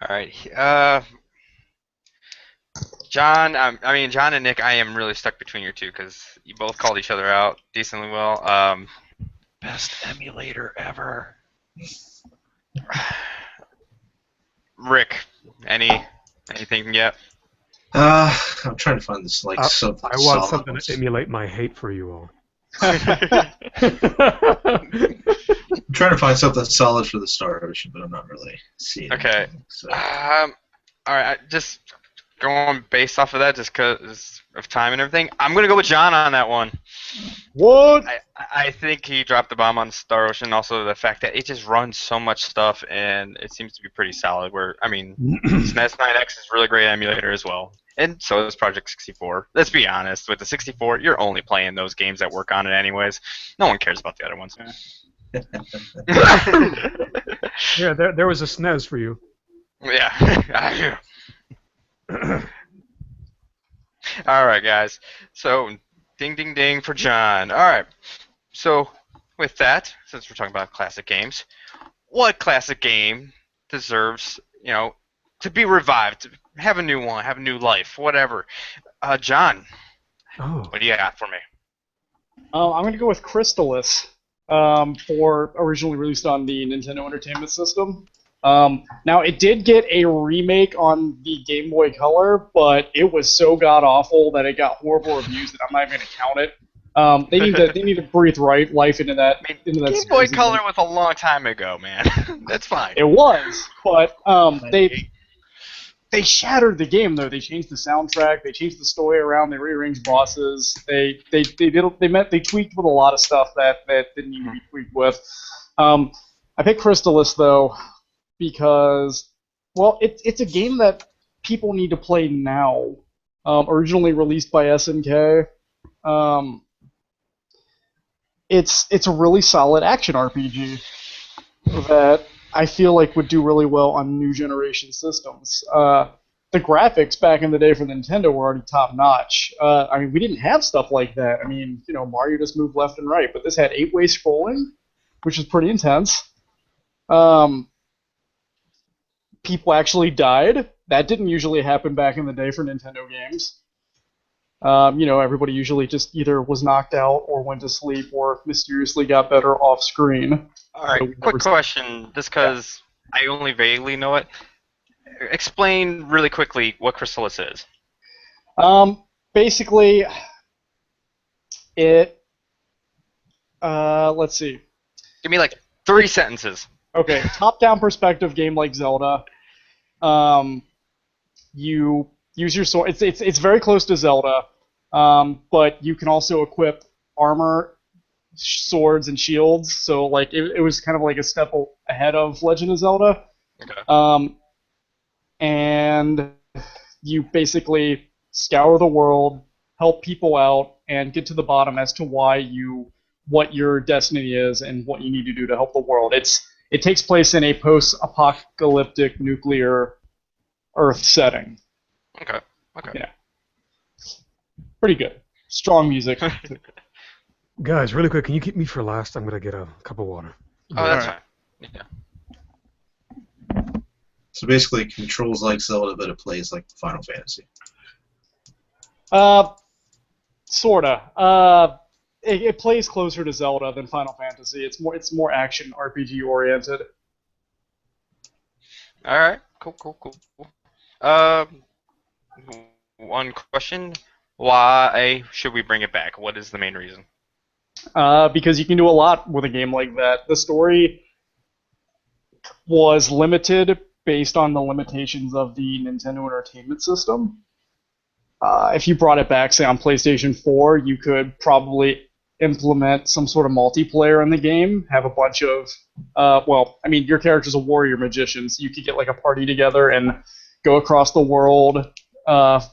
All right. John. John and Nick. I am really stuck between you two because you both called each other out decently well. Best emulator ever. Rick, anything yet? I'm trying to find this something. I want solid. something to emulate my hate for you all. I'm trying to find something solid for the Star Ocean, but I'm not really seeing. Okay. Anything, so. All right. Just going based off of that, just because of time and everything, I'm gonna go with John on that one. What? I think he dropped the bomb on Star Ocean. Also, the fact that it just runs so much stuff, and it seems to be pretty solid. SNES 9X is a really great emulator as well, and so is Project 64. Let's be honest, with the 64, you're only playing those games that work on it anyways. No one cares about the other ones. Yeah, there was a SNES for you. Yeah. All right, guys. So, ding, ding, ding for John. All right. So, with that, since we're talking about classic games, what classic game deserves, to be revived, to have a new one, have a new life, whatever? John, what do you got for me? I'm going to go with Crystalis, for originally released on the Nintendo Entertainment System. Now, it did get a remake on the Game Boy Color, but it was so god-awful that it got horrible reviews that I'm not even going to count it. They need to breathe life into that. Into that Game Boy series Color again. was a long time ago, man. That's fine. It was, but they shattered the game though. They changed the soundtrack, they changed the story around, they rearranged bosses. They tweaked with a lot of stuff that didn't need to be tweaked with. I picked Crystalis though because, well, it's a game that people need to play now. Originally released by SNK. It's a really solid action RPG that I feel like would do really well on new generation systems. The graphics back in the day for Nintendo were already top notch. We didn't have stuff like that. Mario just moved left and right, but this had 8-way scrolling, which is pretty intense. People actually died. That didn't usually happen back in the day for Nintendo games. Everybody usually just either was knocked out or went to sleep or mysteriously got better off screen. All right, quick question, just because I only vaguely know it. Explain really quickly what Crystalis is. Basically, let's see. Give me like 3 sentences. Okay, top-down perspective game like Zelda. You use your sword. It's very close to Zelda, but you can also equip armor, swords, and shields. So it was kind of like a step ahead of Legend of Zelda. Okay. And you basically scour the world, help people out, and get to the bottom as to what your destiny is and what you need to do to help the world. It takes place in a post-apocalyptic nuclear Earth setting. Okay. Yeah. Pretty good. Strong music. Guys, really quick, can you keep me for last? I'm gonna get a cup of water. Oh, that's fine. Yeah. So basically, it controls like Zelda, but it plays like Final Fantasy. Sorta. It plays closer to Zelda than Final Fantasy. It's more action RPG oriented. All right. Cool. One question: Why should we bring it back? What is the main reason? Because you can do a lot with a game like that. The story was limited based on the limitations of the Nintendo Entertainment System. If you brought it back, say on PlayStation 4, you could probably implement some sort of multiplayer in the game, have a bunch of, your character's a warrior magician, so you could get like a party together and go across the world,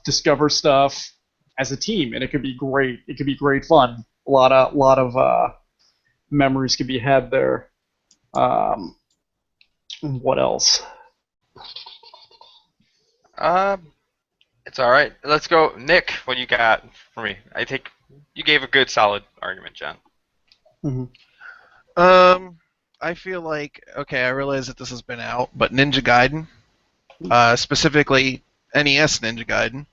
discover stuff as a team, and it could be great. It could be great fun. A lot of memories could be had there. What else? It's all right. Let's go, Nick. What do you got for me? I think you gave a good, solid argument, John. Mm-hmm. I feel like I realize that this has been out, but Ninja Gaiden, specifically NES Ninja Gaiden,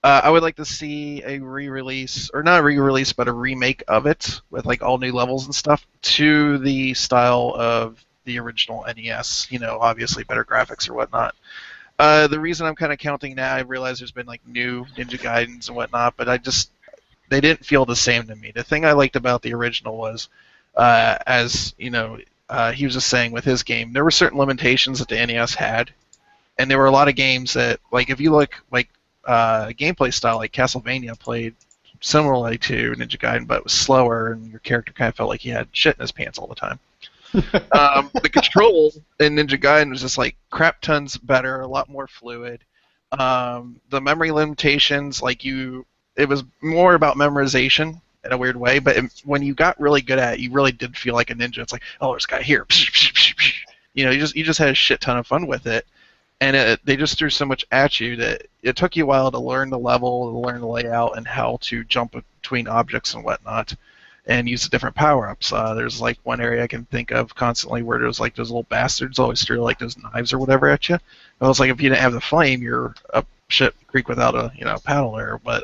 I would like to see a re-release, or not a re-release, but a remake of it with like all new levels and stuff to the style of the original NES. Obviously better graphics or whatnot. The reason I'm kind of counting now, I realize there's been like new Ninja Gaidens and whatnot, but they didn't feel the same to me. The thing I liked about the original was, he was just saying with his game, there were certain limitations that the NES had, and there were a lot of games that, like, if you look, like, gameplay style, like Castlevania played similarly to Ninja Gaiden, but it was slower, and your character kind of felt like he had shit in his pants all the time. The control in Ninja Gaiden was just like crap tons better, a lot more fluid. The memory limitations, it was more about memorization in a weird way, but when you got really good at it, you really did feel like a ninja. It's like, oh, there's a guy here. You just had a shit ton of fun with it, and they just threw so much at you that it took you a while to learn the level, to learn the layout, and how to jump between objects and whatnot, and use the different power-ups. There's like one area I can think of constantly where there's like those little bastards always threw like those knives or whatever at you. I was like, if you didn't have the flame, you're up shit creek without a paddle there. But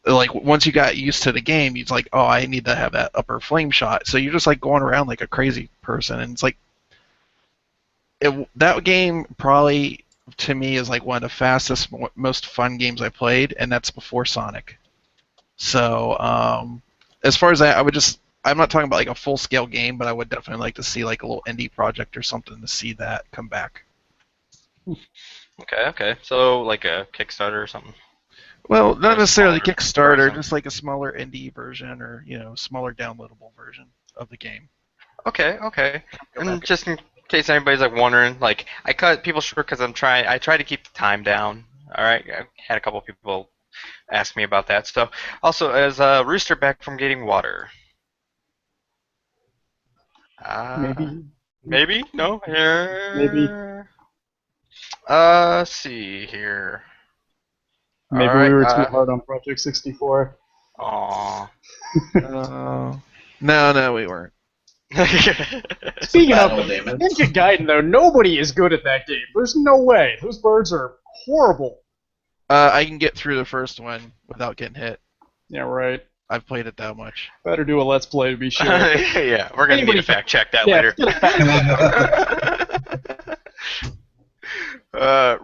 like once you got used to the game, you're like, oh, I need to have that upper flame shot. So you're just like going around like a crazy person, and it's like that game probably to me is like one of the fastest, most fun games I played, and that's before Sonic. So as far as that, I'm not talking about like a full-scale game, but I would definitely like to see like a little indie project or something to see that come back. Okay. So like a Kickstarter or something? Well, not necessarily Kickstarter, version. just like a smaller indie version or, smaller downloadable version of the game. Okay. And just in case anybody's like wondering, like I cut people short because I try to keep the time down. All right, I had a couple people ask me about that. So also, as Rooster back from getting water. Maybe? No? Maybe. Let's see here. Maybe right, we were too hard on Project 64. Aw. No, we weren't. Speaking of Ninja Gaiden, though, nobody is good at that game. There's no way. Those birds are horrible. I can get through the first one without getting hit. Yeah, right. I've played it that much. Better do a Let's Play to be sure. Yeah, we're going to need to fact check that later.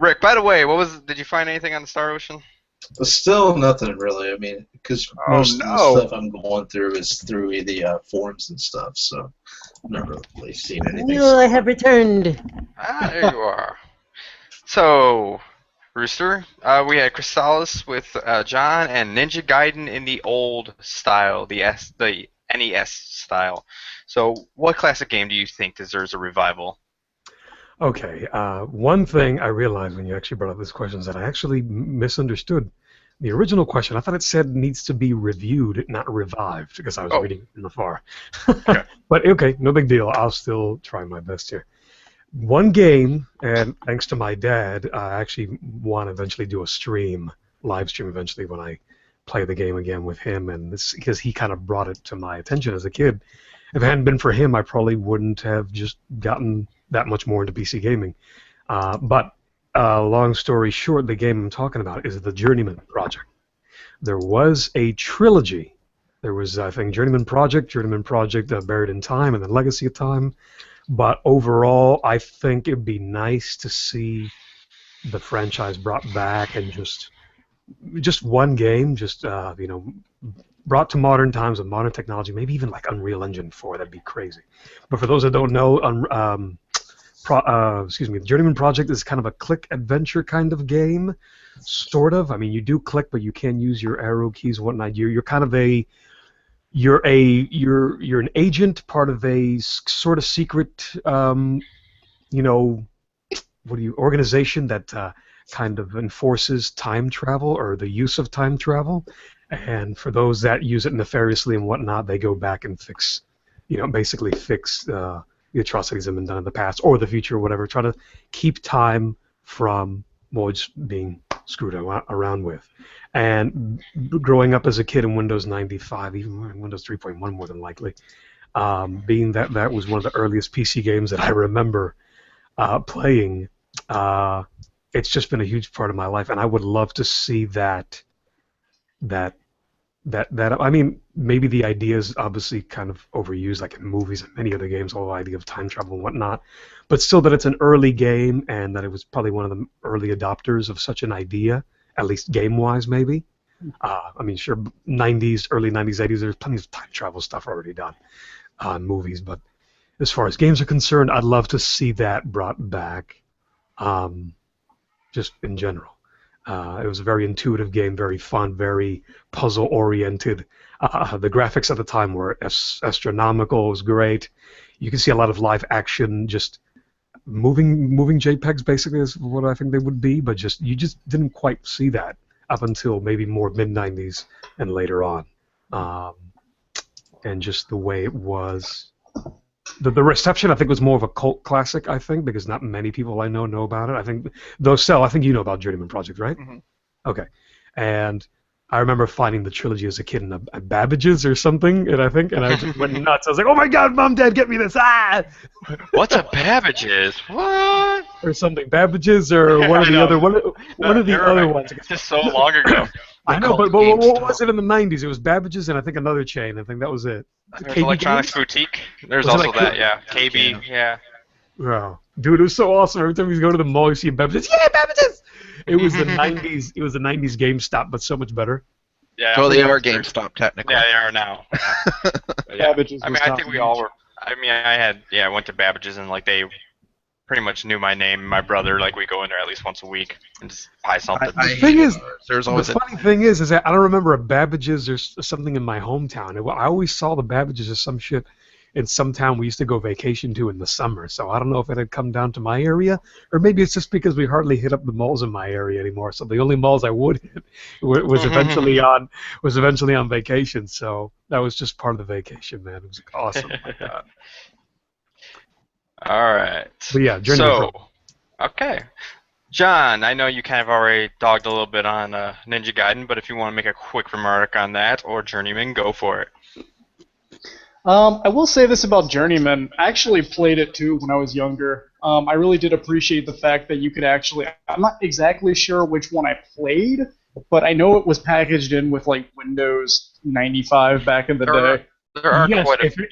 Rick, by the way, did you find anything on the Star Ocean? Still nothing really. I mean, because most of the stuff I'm going through is through the forums and stuff, so I've never really seen anything. No, I have returned. There you are. So, Rooster, we had Chrysalis with John and Ninja Gaiden in the old style, the NES style. So, what classic game do you think deserves a revival? Okay, one thing I realized when you actually brought up this question is that I actually misunderstood the original question. I thought it said needs to be reviewed, not revived, because I was reading it in the far. Okay. But okay, no big deal. I'll still try my best here. One game, and thanks to my dad, I actually want to eventually do a live stream eventually when I play the game again with him, and this because he kind of brought it to my attention as a kid. If it hadn't been for him, I probably wouldn't have just gotten that much more into PC gaming. But long story short, the game I'm talking about is the Journeyman Project. There was a trilogy. There was, I think, Journeyman Project, Buried in Time, and then Legacy of Time. But overall, I think it'd be nice to see the franchise brought back and just just one game, just you know, brought to modern times with modern technology, maybe even like Unreal Engine 4. That'd be crazy. But for those that don't know, the Journeyman Project is kind of a click adventure kind of game, sort of. I mean, you do click, but you can use your arrow keys and whatnot. You're kind of you're an agent, part of a sort of secret, you know, organization that kind of enforces time travel or the use of time travel. And for those that use it nefariously and whatnot, they go back and fix, you know, basically fix the atrocities that have been done in the past or the future or whatever, try to keep time from just being screwed around with. And growing up as a kid in Windows 95, even Windows 3.1 more than likely, being that was one of the earliest PC games that I remember playing, it's just been a huge part of my life, and I would love to see that I mean, maybe the idea is obviously kind of overused, like in movies and many other games, the whole idea of time travel and whatnot, but still that it's an early game and that it was probably one of the early adopters of such an idea, at least game-wise maybe. I mean, sure, 90s, early 90s, 80s, there's plenty of time travel stuff already done in movies, but as far as games are concerned, I'd love to see that brought back, just in general. It was a very intuitive game, very fun, very puzzle-oriented. The graphics at the time were astronomical. It was great. You can see a lot of live action, just moving JPEGs. Basically, is what I think they would be. But you just didn't quite see that up until maybe more mid-90s and later on. And just the way it was. The reception, I think, was more of a cult classic, I think, because not many people I know about it. I think, though, Sel, I think you know about Journeyman Project, right? Mm-hmm. Okay. And I remember finding the trilogy as a kid at Babbage's or something, and I just went nuts. I was like, oh my god, Mom, Dad, get me this! Ah! What's a Babbage's? What? Or something. Babbage's or one of the other one of the other ones. It's just so long ago. I know, but what was it in the 90s? It was Babbage's and I think another chain. I think that was it. There's Electronics Boutique. There's also that, yeah. KB, yeah. Wow. Dude, it was so awesome. Every time you go to the mall, you see Babbage's. Yeah, Babbage's! It was the 90s. It was the 90s GameStop, but so much better. Yeah. So they are GameStop, technically. Yeah, they are now. Yeah. Babbage's I mean, I think we all were. I mean, I went to Babbage's and, like, they pretty much knew my name and my brother. Like, we go in there at least once a week and just buy something. The thing is, the funny thing is that I don't remember a Babbage's or something in my hometown. I always saw the Babbage's as some shit in some town we used to go vacation to in the summer. So I don't know if it had come down to my area, or maybe it's just because we hardly hit up the malls in my area anymore. So the only malls I would hit was eventually on vacation. So that was just part of the vacation, man. It was awesome. Like that. All right. But yeah, okay. John, I know you kind of already dogged a little bit on Ninja Gaiden, but if you want to make a quick remark on that, or Journeyman, go for it. I will say this about Journeyman. I actually played it too when I was younger. I really did appreciate the fact that you could actually... I'm not exactly sure which one I played, but I know it was packaged in with like Windows 95 back in the day. There are yes, quite a if few.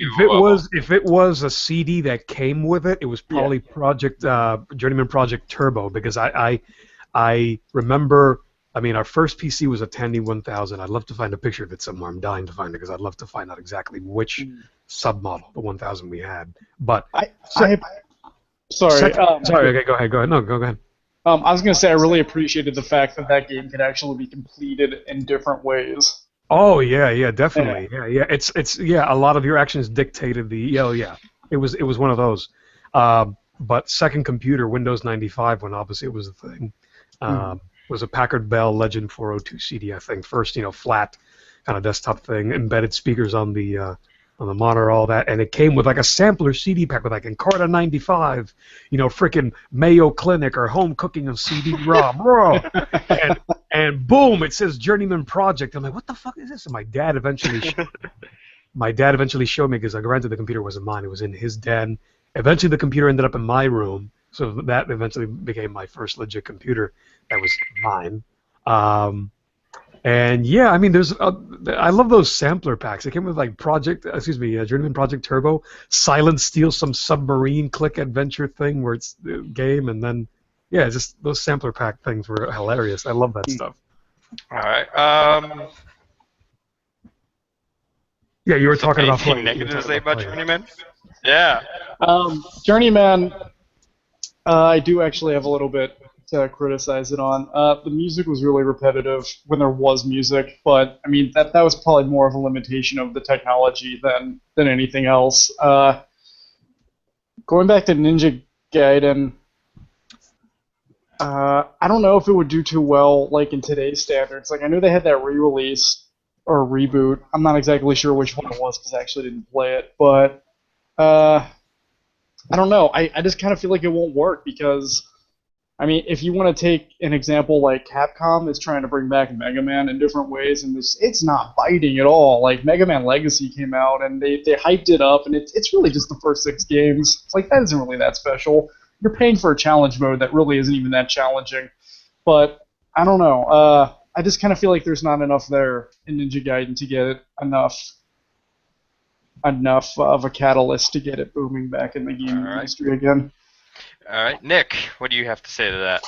If it was a CD that came with it, it was probably Journeyman Project Turbo, because I remember. I mean, our first PC was a Tandy 1000. I'd love to find a picture of it somewhere. I'm dying to find it because I'd love to find out exactly which submodel, the 1000 we had. But sorry. Okay, go ahead. No, go ahead. I was going to say I really appreciated the fact that game could actually be completed in different ways. Oh yeah, definitely. Yeah. It's a lot of your actions dictated the. It was one of those. But second computer, Windows 95, when obviously it was a thing. Was a Packard Bell Legend 402 CD, I think. First, flat kind of desktop thing, embedded speakers on the monitor, all that, and it came with like a sampler CD pack with like Encarta 95, frickin' Mayo Clinic or Home Cooking of CD-ROM, and boom, it says Journeyman Project. I'm like, what the fuck is this? And my dad eventually showed me, because granted the computer wasn't mine; it was in his den. Eventually, the computer ended up in my room. So that eventually became my first legit computer that was mine. And yeah, I mean, I love those sampler packs. It came with like Journeyman Project Turbo, Silent Steel, some submarine click adventure thing where it's the game, and then just those sampler pack things were hilarious. I love that stuff. All right. Yeah, you were talking about Anything playing. negative to say about Journeyman? Yeah. Journeyman, I do actually have a little bit to criticize it on. The music was really repetitive when there was music, but I mean that was probably more of a limitation of the technology than anything else. Going back to Ninja Gaiden, I don't know if it would do too well like in today's standards. Like I knew they had that re-release or reboot. I'm not exactly sure which one it was because I actually didn't play it, but I don't know. I just kind of feel like it won't work because I mean, if you want to take an example like Capcom is trying to bring back Mega Man in different ways, and it's not biting at all. Like Mega Man Legacy came out, and they hyped it up, and it's really just the first 6 games. It's like that isn't really that special. You're paying for a challenge mode that really isn't even that challenging. But I don't know. I just kind of feel like there's not enough there in Ninja Gaiden to get it enough of a catalyst to get it booming back in the gaming industry again. All right, Nick, what do you have to say to that?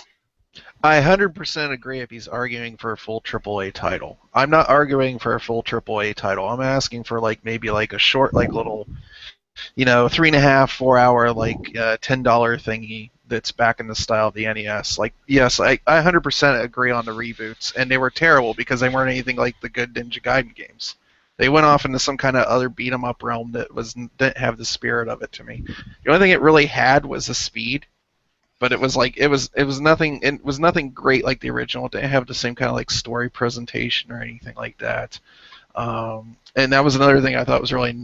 I 100% agree if he's arguing for a full AAA title. I'm not arguing for a full AAA title. I'm asking for like maybe like a short like little, 3.5, 4 hour like $10 thingy that's back in the style of the NES. Like yes, I 100% agree on the reboots, and they were terrible because they weren't anything like the good Ninja Gaiden games. They went off into some kind of other beat 'em up realm that didn't have the spirit of it to me. The only thing it really had was the speed. But it was like it was nothing great like the original. It didn't have the same kind of like story presentation or anything like that. And that was another thing I thought was really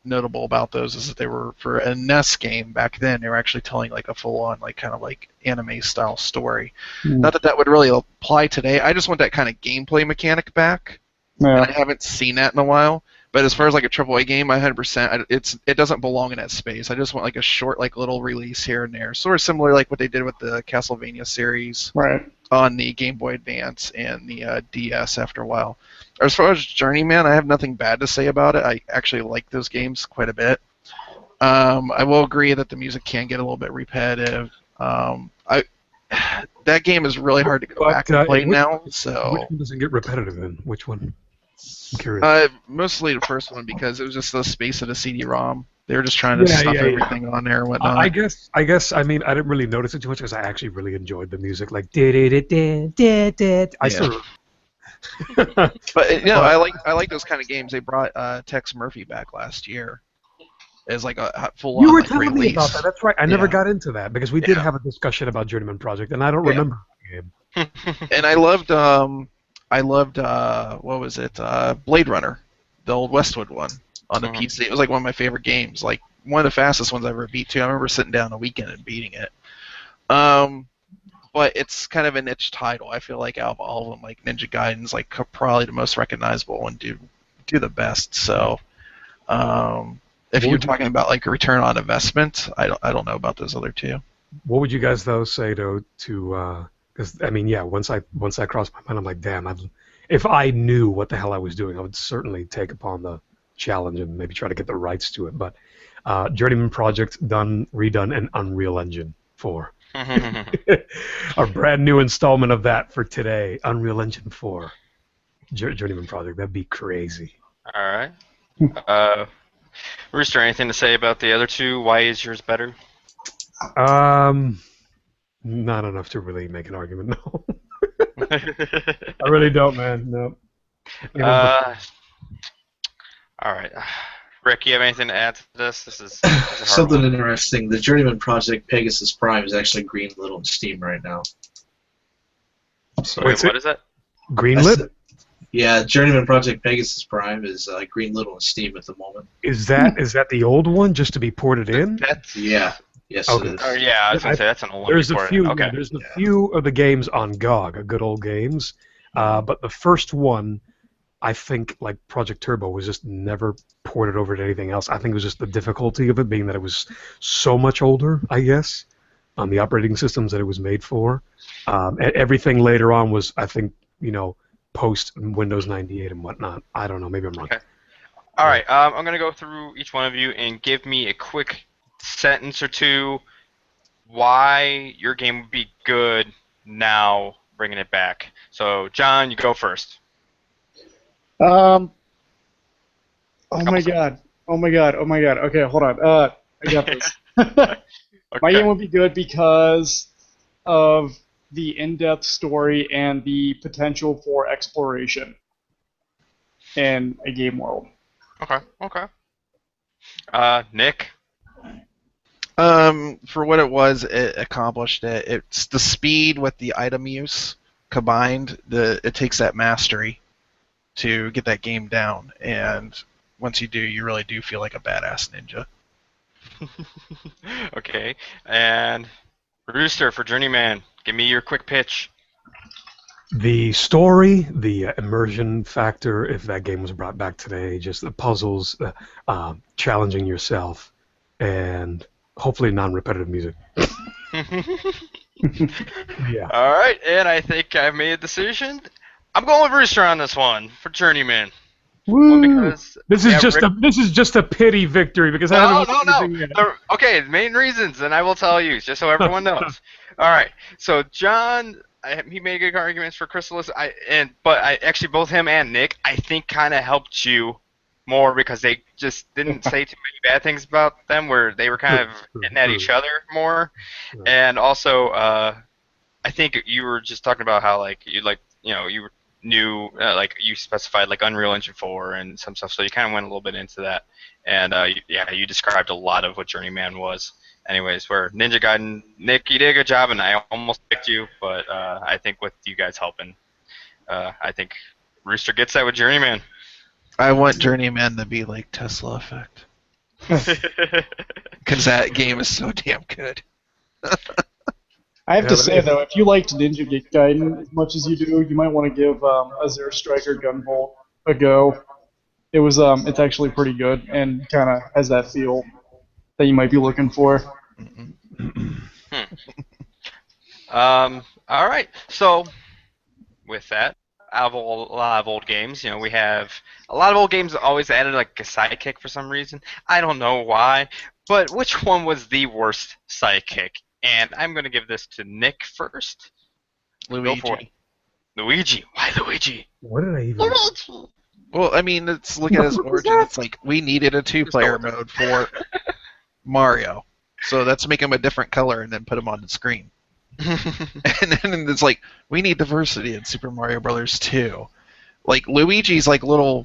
notable about those is that they were for a NES game back then. They were actually telling like a full-on like kind of like anime style story. Not that that would really apply today. I just want that kind of gameplay mechanic back. Yeah. And I haven't seen that in a while. But as far as like a AAA game, I 100%, it doesn't belong in that space. I just want like a short like little release here and there, sort of similar like what they did with the Castlevania series on the Game Boy Advance and the DS after a while. As far as Journeyman, I have nothing bad to say about it. I actually like those games quite a bit. I will agree that the music can get a little bit repetitive. That game is really hard to go back and play now. So which one doesn't get repetitive then? Which one? I'm curious. Mostly the first one because it was just the space of the CD-ROM. They were just trying to stuff everything on there and whatnot. I guess. I mean, I didn't really notice it too much because I actually really enjoyed the music. Like, I still. But I like those kind of games. They brought Tex Murphy back last year as like a full-on. You were like, telling release. me about that. That's right. I never got into that because we did have a discussion about Journeyman Project, and I don't remember the game. And I loved what was it? Blade Runner, the old Westwood one on the PC. It was like one of my favorite games. Like one of the fastest ones I ever beat too. I remember sitting down a weekend and beating it. But it's kind of a niche title. I feel like out of all of them, like Ninja Gaiden's like probably the most recognizable and do the best. So, if you're talking about like a return on investment, I don't know about those other two. What would you guys though say to because I mean, yeah, once I crossed my mind, I'm like, damn, if I knew what the hell I was doing, I would certainly take upon the challenge and maybe try to get the rights to it. But Journeyman Project redone in Unreal Engine 4. A brand new installment of that for today, Unreal Engine 4. Journeyman Project, that'd be crazy. All right. Rooster, anything to say about the other two? Why is yours better? Not enough to really make an argument, no. I really don't, man. No. All right. Rick, you have anything to add to this? This is something interesting. The Journeyman Project Pegasus Prime is actually greenlit on Steam right now. So wait, what is that? Greenlit? Yeah, Journeyman Project Pegasus Prime is greenlit on Steam at the moment. Is that the old one just to be ported in? Yeah. Yes, okay. It is. Oh, yeah, I was going to say that's an old one. There's a few of the games on GOG, good old games, but the first one, I think, like Project Turbo, was just never ported over to anything else. I think it was just the difficulty of it being that it was so much older, I guess, on the operating systems that it was made for. Everything later on was, I think, post Windows 98 and whatnot. I don't know. Maybe I'm wrong. Okay. All right. I'm going to go through each one of you and give me a quick sentence or two why your game would be good now bringing it back. So, John, you go first. Oh my god. Okay, hold on. I got this. My game would be good because of the in-depth story and the potential for exploration in a game world. Okay. Nick? For what it was, it accomplished it. It's the speed with the item use combined. It takes that mastery to get that game down, and once you do, you really do feel like a badass ninja. Okay, and Rooster for Journeyman, give me your quick pitch. The story, the immersion factor, if that game was brought back today, just the puzzles, challenging yourself, and hopefully non-repetitive music. Yeah. All right, and I think I've made a decision. I'm going with Rooster on this one for Journeyman. Woo! Because, this is just a pity victory because I haven't won anything yet. Okay, the main reasons, and I will tell you just so everyone knows. All right, so John, he made good arguments for Chrysalis, but actually both him and Nick, I think, kind of helped you more because they just didn't say too many bad things about them, where they were kind of hitting at each other more, and also I think you were just talking about how you were new, you specified like Unreal Engine 4 and some stuff, so you kind of went a little bit into that, and you described a lot of what Journeyman was. Anyways, where Ninja Gaiden, Nick, you did a good job, and I almost picked you, but I think with you guys helping, I think Rooster gets that with Journeyman. I want Journeyman to be like Tesla Effect. Because that game is so damn good. I have to say, though, if you liked Ninja Gaiden as much as you do, you might want to give Azure Striker Gunvolt a go. It's actually pretty good and kind of has that feel that you might be looking for. All right, so with that, out of a lot of old games, we have a lot of old games that always added like a sidekick for some reason. I don't know why, but which one was the worst sidekick? And I'm going to give this to Nick first. Luigi. Go for it. Luigi. Why Luigi? What did I even... Luigi! Well, I mean, look at his origin. It's like we needed a two-player mode for Mario. So let's make him a different color and then put him on the screen. And then it's like, we need diversity in Super Mario Brothers 2. Like, Luigi's like little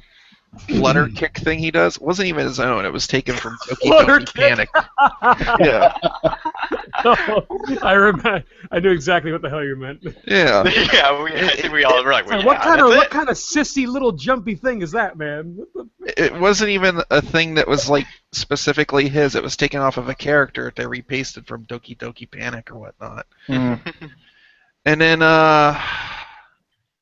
flutter kick thing he does wasn't even his own. It was taken from Doki Doki Panic. Yeah. I remember. I knew exactly what the hell you meant. Yeah. Yeah, I think we all were like, what kind of sissy little jumpy thing is that, man? It wasn't even a thing that was like specifically his. It was taken off of a character that they repasted from Doki Doki Panic or whatnot. And then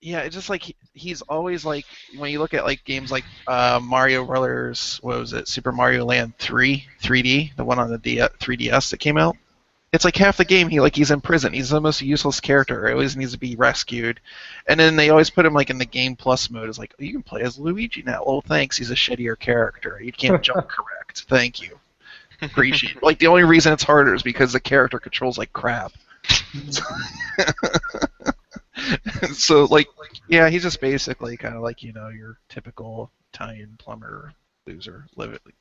yeah, it's just like he's always like, when you look at like games like Mario Brothers, what was it, Super Mario Land 3 3D, the one on the 3DS that came out. It's like half the game he's in prison. He's the most useless character. He always needs to be rescued. And then they always put him like in the Game Plus mode. It's like, oh, you can play as Luigi now. Oh, thanks. He's a shittier character. You can't jump correct. Thank you. Appreciate it. Like the only reason it's harder is because the character controls like crap. So like, yeah, he's just basically kind of like, your typical Italian plumber loser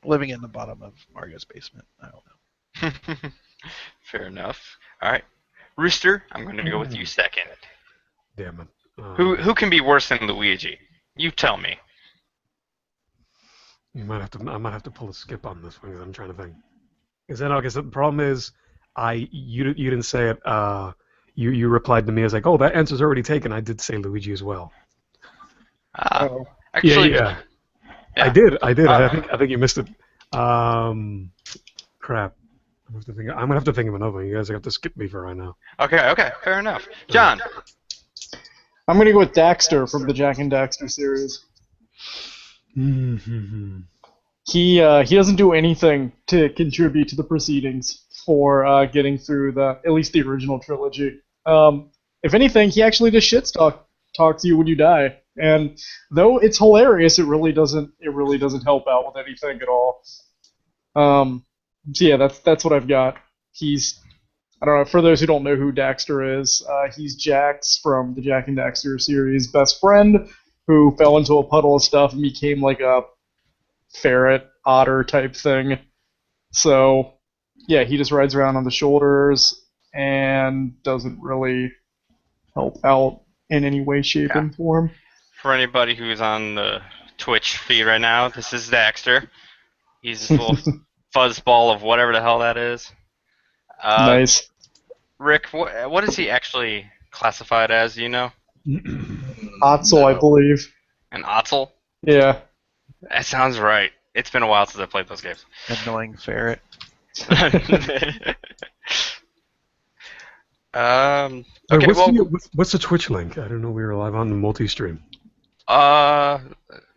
living in the bottom of Mario's basement. I don't know. Fair enough. All right, Rooster, I'm going to go with you second. Damn it. Who can be worse than Luigi? You tell me. I might have to pull a skip on this one because I'm trying to think. Because the problem is, you didn't say it. You replied to me as like, oh, that answer's already taken. I did say Luigi as well. Actually, yeah. I did. I think you missed it. Crap. I'm gonna have to think of another one. You guys have to skip me for right now. Okay, fair enough. John. I'm gonna go with Daxter from the Jak and Daxter series. He doesn't do anything to contribute to the proceedings for getting through at least the original trilogy. If anything, he actually just talk to you when you die. And though it's hilarious, it really doesn't help out with anything at all. So yeah, that's what I've got. He's I don't know, for those who don't know who Daxter is, he's Jax from the Jak and Daxter series' best friend who fell into a puddle of stuff and became like a ferret, otter type thing. So, yeah, he just rides around on the shoulders and doesn't really help out in any way, shape, and form. For anybody who's on the Twitch feed right now, this is Daxter. He's this little fuzzball of whatever the hell that is. Nice. Rick, what is he actually classified as, do you know? Otzel, I believe. An Otzel? Yeah. That sounds right. It's been a while since I played those games. Annoying ferret. Okay, what's the Twitch link? I don't know we were live on the multi-stream.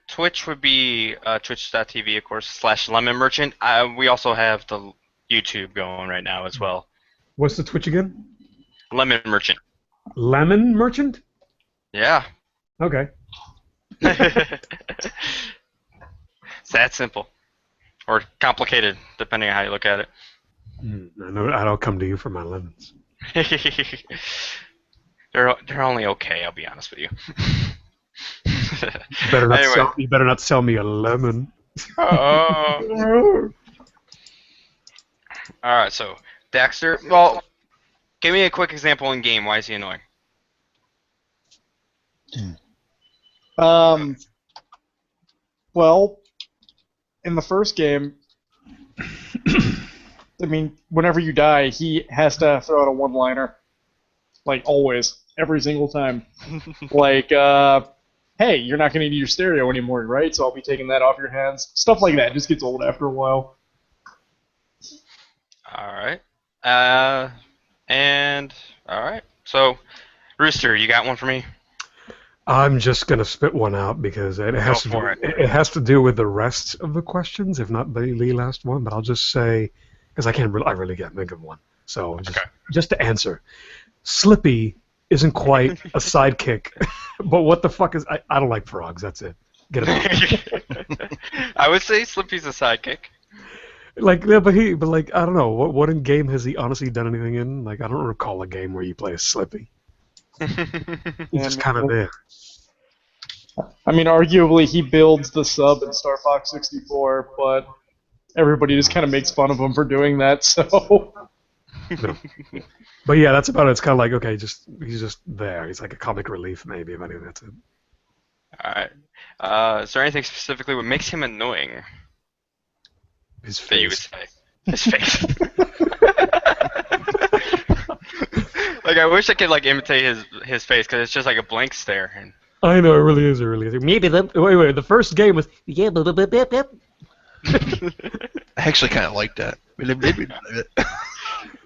Twitch would be twitch.tv, of course, /Lemon Merchant. We also have the YouTube going right now as well. What's the Twitch again? Lemon Merchant. Lemon Merchant? Yeah. Okay. It's that simple. Or complicated, depending on how you look at it. I don't come to you for my lemons. They're only okay, I'll be honest with you. You better not sell me a lemon. Alright, so Daxter, well, give me a quick example in game. Why is he annoying? Well, in the first game, I mean, whenever you die, he has to throw out a one-liner. Like, always. Every single time. Like, hey, you're not going to need your stereo anymore, right? So I'll be taking that off your hands. Stuff like that just gets old after a while. Alright. Alright. So, Rooster, you got one for me? I'm just going to spit one out because it has to do with the rest of the questions, if not the last one. But I'll just say, because I really can't think of one. So just to answer, Slippy isn't quite a sidekick, but what the fuck is? I don't like frogs. That's it. Get it out. I would say Slippy's a sidekick. Like, yeah, but I don't know. What in game has he honestly done anything in? Like, I don't recall a game where you play as Slippy. He's just kind of there. I mean, arguably he builds the sub in StarFox 64, but everybody just kind of makes fun of him for doing that. So. No. But yeah, that's about it. It's kind of like, okay, he's just there. He's like a comic relief, maybe. If anything, that's it. All right. Is there anything specifically what makes him annoying? His face. That you would say. His face. Like, I wish I could like imitate his face because it's just like a blank stare. And I know, it really is. Maybe wait. The first game was I actually kind of like that.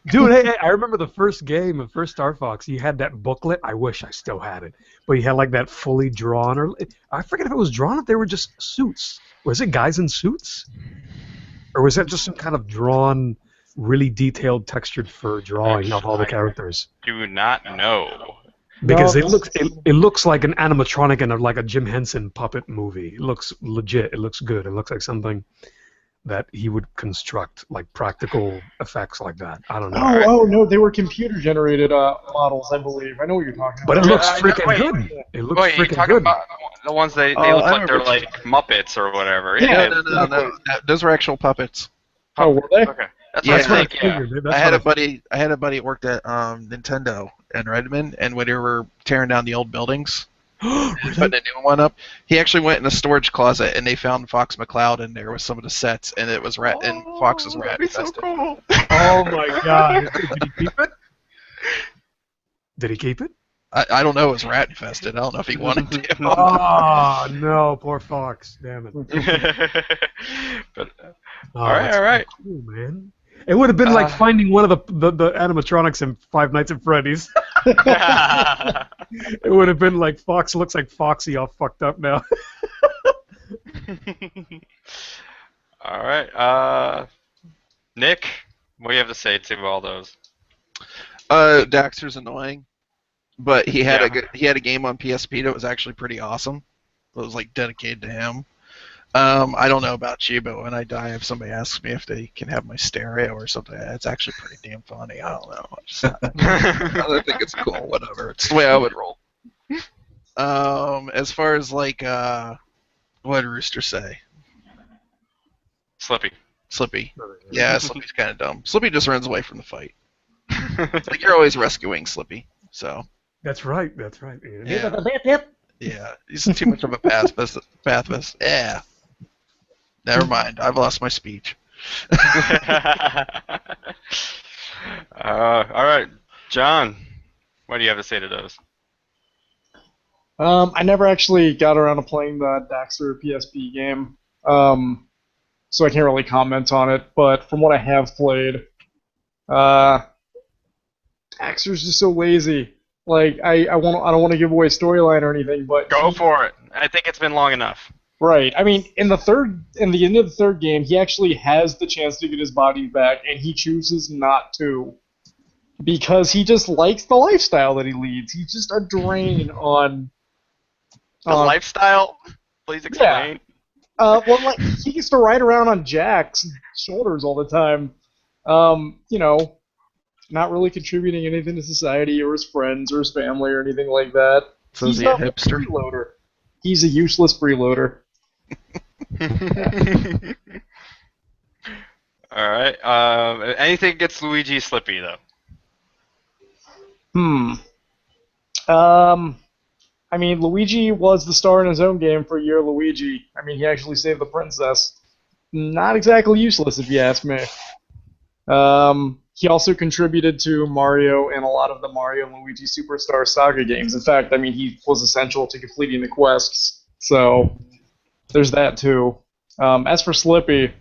Dude, hey, I remember the first game of first StarFox. He had that booklet. I wish I still had it, but he had like that fully drawn, or I forget if it was drawn. If they were just suits. Was it guys in suits, or was that just some kind of drawn, really detailed, textured fur drawing of all the characters? Do not know. Because it looks like an animatronic in like a Jim Henson puppet movie. It looks legit. It looks good. It looks like something that he would construct, like practical effects like that. I don't know. Oh no, they were computer-generated models, I believe. I know what you're talking about. But it looks freaking good. It looks freaking good. About the ones they look like they're like Muppets or whatever. Yeah, no. Those were actual puppets. Oh, were they? Okay. That's what I figured. I had a buddy that worked at Nintendo in Redmond, and when they were tearing down the old buildings, putting a new one up, he actually went in a storage closet and they found Fox McCloud in there with some of the sets, and it was Fox was rat infested. So cool. Oh my god! Did he keep it? Did he keep it? I don't know. It was rat infested. I don't know if he wanted to. Oh no, poor Fox! Damn it. But all right. Cool, man. It would have been like finding one of the animatronics in Five Nights at Freddy's. It would have been like Fox looks like Foxy all fucked up now. All right. Nick, what do you have to say to all those? Daxter's annoying, but he had a game on PSP that was actually pretty awesome. It was like dedicated to him. I don't know about you, but when I die, if somebody asks me if they can have my stereo or something, it's actually pretty damn funny. I don't know. I think it's cool. Whatever. It's the way I would roll. As far as like, what did Rooster say? Slippy. Slippy. Yeah, Slippy's kind of dumb. Slippy just runs away from the fight. Like you're always rescuing Slippy. So. That's right. That's right. Yeah. Yeah. He's too much of a pacifist. Yeah. Never mind. I've lost my speech. All right, John. What do you have to say to those? I never actually got around to playing the Daxter PSP game, so I can't really comment on it. But from what I have played, Daxter's just so lazy. Like I don't want to give away storyline or anything, but Go for it. I think it's been long enough. right. I mean, in the end of the third game, he actually has the chance to get his body back, and he chooses not to because he just likes the lifestyle that he leads. He's just a drain on The lifestyle? Please explain. Well, like he gets to ride around on Jack's shoulders all the time. You know, not really contributing anything to society or his friends or his family or anything like that. So He's is he a not hipster? freeloader. He's a useless freeloader. All right. Anything against Luigi Slippy though? I mean, Luigi was the star in his own game for a year. Luigi. I mean, he actually saved the princess. Not exactly useless, if you ask me. He also contributed to Mario and a lot of the Mario and Luigi Superstar Saga games. In fact, I mean, he was essential to completing the quests. So, there's that too. As for Slippy,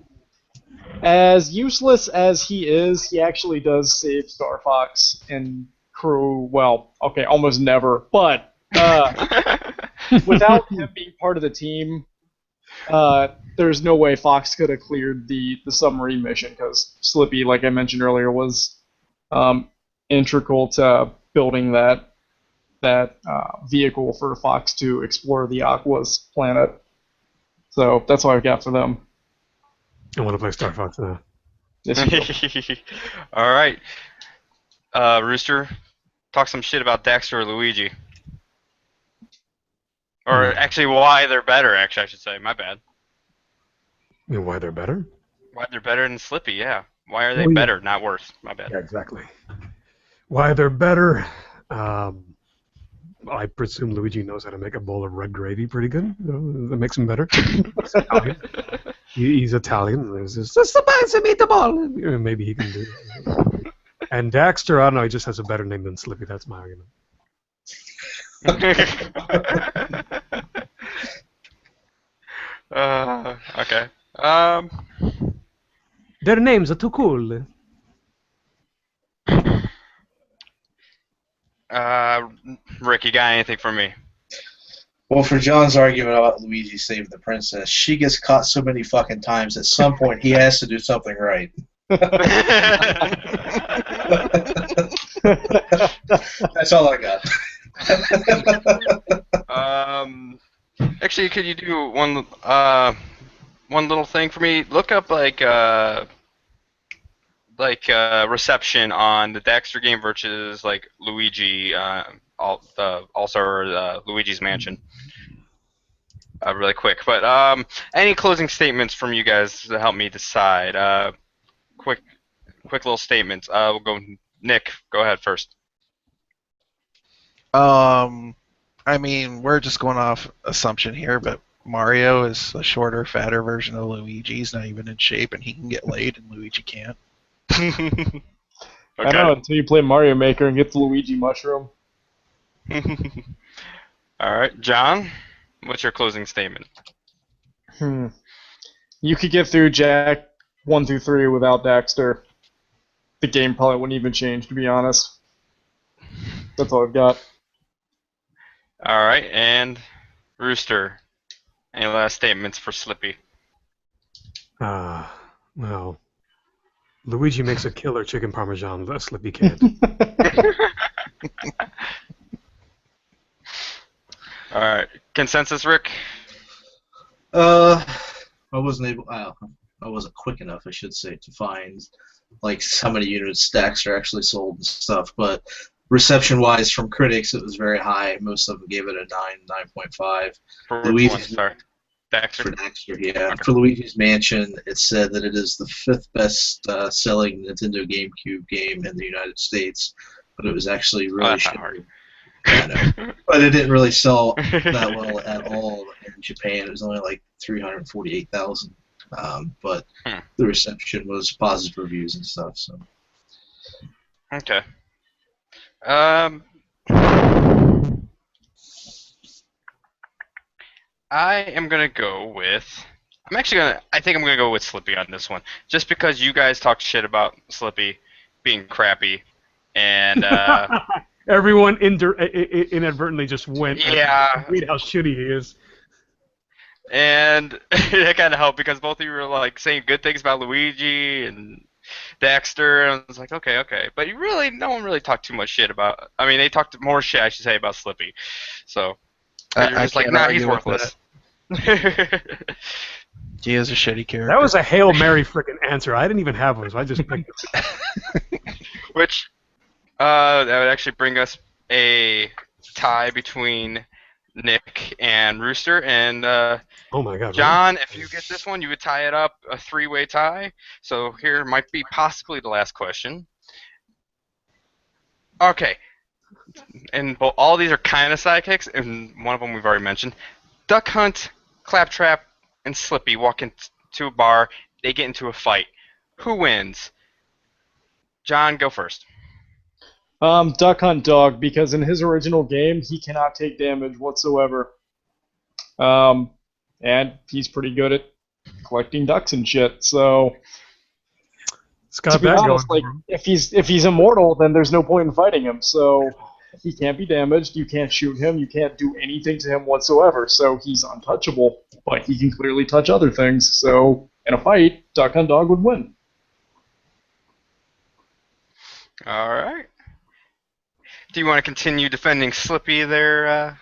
as useless as he is, he actually does save StarFox and crew, well, okay, almost never. But, without him being part of the team, there's no way Fox could have cleared the submarine mission because Slippy, like I mentioned earlier, was integral to building that vehicle for Fox to explore the Aqua's planet. So that's all I've got for them. I want to play Star Fox now. Yes, you do. All right. Rooster, talk some shit about Daxter or Luigi. Or actually, why they're better, actually, I should say. My bad. You know why they're better? Why they're better than Slippy, yeah. Why are they better, not worse? My bad. Yeah, exactly. Why they're better? I presume Luigi knows how to make a bowl of red gravy pretty good. That makes him better. He's Italian. He's Italian. There's this spicy meatball. Maybe he can do that. And Daxter, I don't know, he just has a better name than Slippy. That's my argument. Okay. Their names are too cool. Rick, you got anything for me? Well, for John's argument about Luigi saving the princess, she gets caught so many fucking times. At some point, he has to do something right. That's all I got. Actually, could you do one little thing for me? Look up like reception on the Daxter game versus like Luigi, also Luigi's Mansion. Really quick, but any closing statements from you guys to help me decide? Quick little statements. We'll go. Nick, go ahead first. I mean, we're just going off assumption here, but Mario is a shorter, fatter version of Luigi. He's not even in shape, and he can get laid, and Luigi can't. Okay. I know, until you play Mario Maker and get the Luigi mushroom. All right, John, what's your closing statement? You could get through Jack 1 through 3 without Daxter. The game probably wouldn't even change, to be honest. That's all I've got. All right, and Rooster, any last statements for Slippy? Well, Luigi makes a killer chicken parmesan. Slippy can't. All right, consensus, Rick? I wasn't able. I wasn't quick enough, I should say, to find like how many unit stacks are actually sold and stuff. But reception-wise, from critics, it was very high. Most of them gave it a 9.5. For which Luigi's one? Sorry. Daxter? For Daxter, yeah. Okay. For Luigi's Mansion, it said that it is the 5th best selling Nintendo GameCube game in the United States, but it was actually really that's not hard. I know. But it didn't really sell that well at all in Japan. It was only like 348,000. But the reception was positive reviews and stuff. So. Okay. I am gonna go with. I think I'm gonna go with Slippy on this one, just because you guys talked shit about Slippy being crappy, and everyone inadvertently just went. Yeah. Read how shitty he is. And it kind of helped because both of you were like saying good things about Luigi and Daxter, and I was like, okay, but no one really talked too much shit about. I mean, they talked more shit, I should say, about Slippy. So you're just like, nah, he's worthless. He is a shitty character. That was a Hail Mary frickin' answer. I didn't even have one, so I just picked it. Which that would actually bring us a tie between Nick and Rooster, and oh my God, John, if you get this one, you would tie it up, a 3-way tie. So here might be possibly the last question. Okay, and all these are kind of sidekicks, and one of them we've already mentioned. Duck Hunt, ClapTrap, and Slippy walk into a bar. They get into a fight. Who wins? John, go first. Duck Hunt Dog, because in his original game, he cannot take damage whatsoever. And he's pretty good at collecting ducks and shit, so... To be honest, like, if he's immortal, then there's no point in fighting him, so... He can't be damaged, you can't shoot him, you can't do anything to him whatsoever, so he's untouchable, but he can clearly touch other things, so in a fight, Duck Hunt Dog would win. Alright. Do you want to continue defending Slippy there,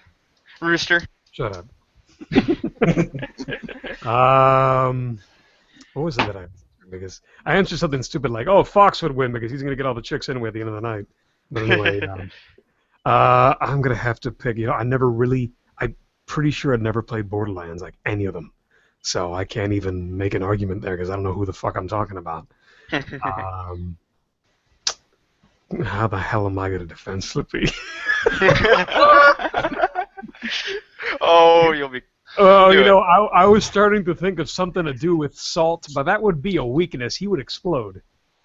Rooster? Shut up. What was it that I... Because I answered something stupid like, oh, Fox would win because he's going to get all the chicks anyway at the end of the night. But anyway... I'm going to have to pick, I'm pretty sure I'd never played BorderLands, like any of them. So I can't even make an argument there because I don't know who the fuck I'm talking about. How the hell am I going to defend Slippy? Oh, you'll be... I was starting to think of something to do with salt, but that would be a weakness. He would explode.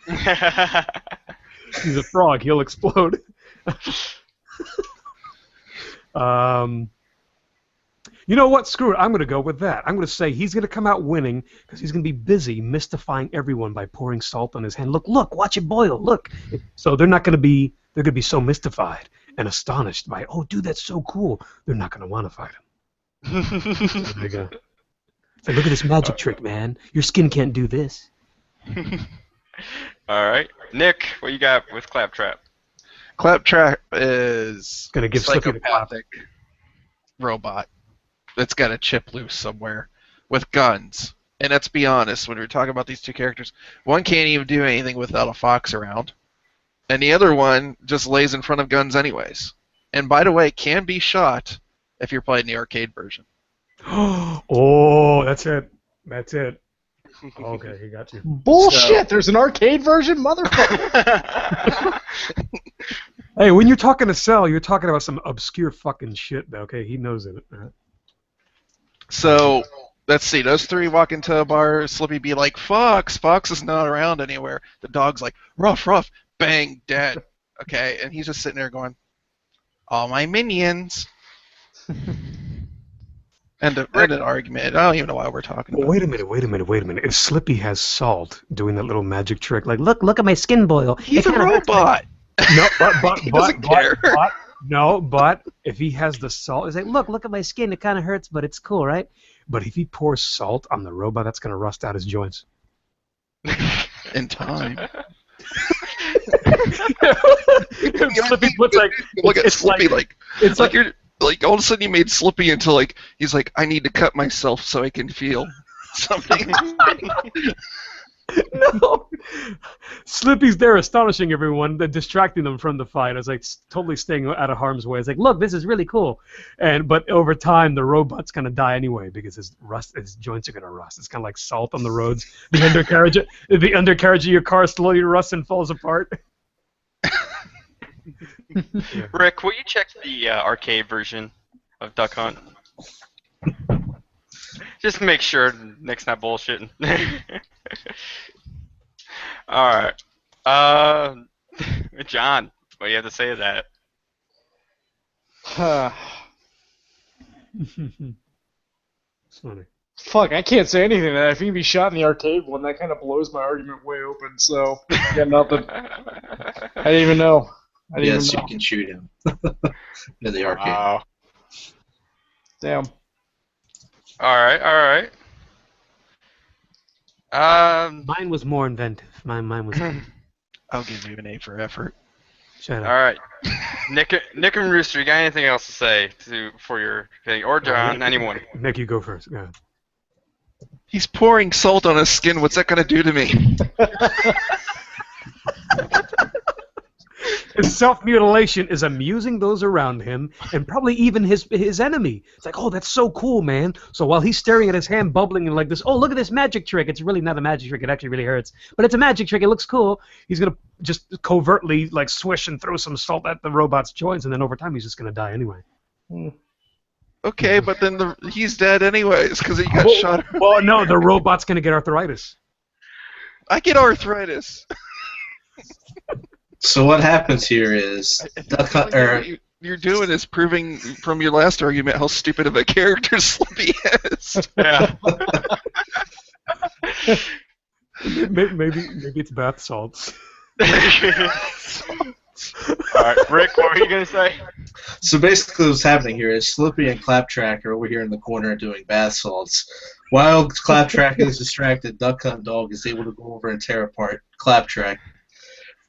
He's a frog. He'll explode. You know what? Screw it. I'm going to go with that. I'm going to say he's going to come out winning because he's going to be busy mystifying everyone by pouring salt on his hand. Look, watch it boil. Look. So they're going to be so mystified and astonished by, oh, dude, that's so cool. They're not going to want to fight him. So there you go. It's like, look at this magic trick, man. Your skin can't do this. All right, Nick, what you got with ClapTrap? ClapTrap is gonna give Slippy the clap. Robot that's got a chip loose somewhere with guns. And let's be honest, when we're talking about these two characters, one can't even do anything without a fox around, and the other one just lays in front of guns anyways. And by the way, can be shot if you're playing the arcade version. Oh, that's it. That's it. Okay, he got you. Bullshit! There's an arcade version, motherfucker. Hey, when you're talking to Cell, you're talking about some obscure fucking shit, though. Okay, he knows it. Right? So let's see. Those three walk into a bar. Slippy be like, "Fox! Fox is not around anywhere." The dog's like, "Ruff, ruff!" Bang, dead. Okay, and he's just sitting there going, "All my minions." End of argument. I don't even know why we're talking about Wait a minute. If Slippy has salt doing that little magic trick, like, look at my skin boil. He's a robot. No, but if he has the salt, he's like, look at my skin. It kind of hurts, but it's cool, right? But if he pours salt on the robot, that's going to rust out his joints. In time. Slippy puts like, look at Slippy it's like you're. Like, all of a sudden you made Slippy into, like, he's like, I need to cut myself so I can feel. something. No. Slippy's there astonishing everyone, distracting them from the fight. I was like totally staying out of harm's way. It's like, look, this is really cool. But over time, the robot's gonna die anyway because his joints are gonna rust. It's kind of like salt on the roads. The undercarriage of your car slowly rusts and falls apart. Yeah. Rick, will you check the arcade version of Duck Hunt? Just to make sure Nick's not bullshitting. Alright. John, what do you have to say to that? It's funny. Fuck, I can't say anything to that. If he can be shot in the arcade one, that kind of blows my argument way open, so I got nothing. I didn't even know. Yes, you can shoot him in the arcade. Wow. Damn. Alright. Mine was more inventive. Mine was. I'll give you an A for effort. Shut up. Alright. Nick and Rooster, you got anything else to say for your thing? Or John, anyone? Nick, you go first. Go ahead. He's pouring salt on his skin. What's that going to do to me? His self-mutilation is amusing those around him, and probably even his enemy. It's like, oh, that's so cool, man. So while he's staring at his hand bubbling and like this, oh, look at this magic trick. It's really not a magic trick. It actually really hurts. But it's a magic trick. It looks cool. He's going to just covertly like swish and throw some salt at the robot's joints, and then over time he's just going to die anyway. Okay, but then he's dead anyways because he got shot. Well, no, the robot's going to get arthritis. I get arthritis. So what happens here is what you're doing is proving from your last argument how stupid of a character Slippy is. Yeah. maybe it's bath salts. Alright, Rick, what were you going to say? So basically what's happening here is Slippy and ClapTrap are over here in the corner doing bath salts. While ClapTrap is distracted, Duck Hunt Dog is able to go over and tear apart ClapTrap.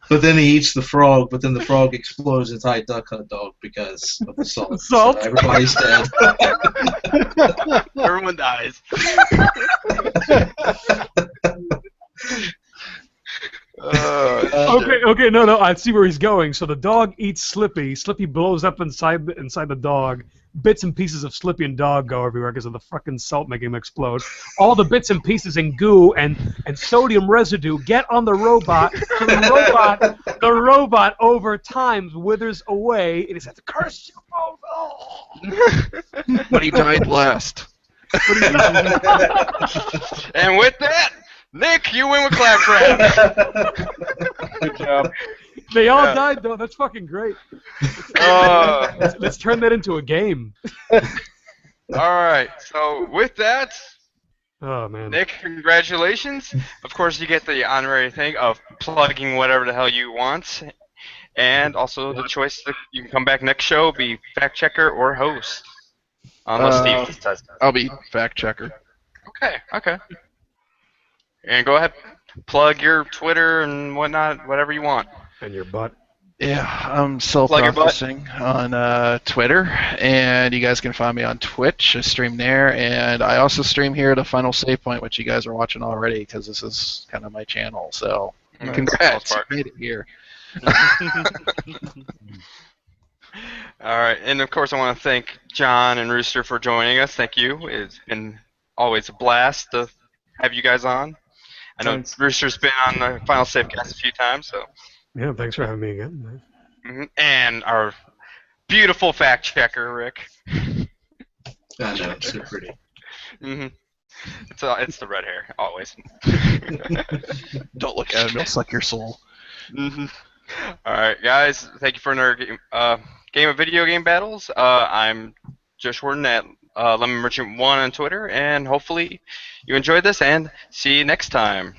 But then he eats the frog, but then the frog explodes inside Duck Hunt Dog because of the salt. Salt? So everybody's dead. Everyone dies. Okay, no, I see where he's going. So the dog eats Slippy. Slippy blows up inside the dog. Bits and pieces of Slippy and dog go everywhere because of the fucking salt making him explode. All the bits and pieces and goo and sodium residue get on the robot. So the robot over time withers away. And he says, "Curse you both!" Oh. But he died last. And with that, Nick, you win with ClapTrap. Good job. They all died though. That's fucking great. Let's turn that into a game. Alright, so with that, Oh man. Nick, congratulations. Of course, you get the honorary thing of plugging whatever the hell you want. And also the choice that you can come back next show, be fact checker or host. Unless Steve says that. I'll be fact checker. Okay. And go ahead, plug your Twitter and whatnot, whatever you want. And your butt. Yeah, I'm self-processing on Twitter, and you guys can find me on Twitch. I stream there, and I also stream here at a Final Save Point, which you guys are watching already, because this is kind of my channel. So, congrats, you made it here. All right, and of course I want to thank John and Rooster for joining us. Thank you. It's been always a blast to have you guys on. I know Rooster's been on the Final Save Cast a few times, so. Yeah, thanks for having me again. And our beautiful fact checker, Rick. I know, it's so pretty. It's the red hair, always. Don't look at him; he'll suck your soul. All right, guys. Thank you for another game of video game battles. I'm Josh Warden at Lemon Merchant 1 on Twitter, and hopefully you enjoyed this. And see you next time.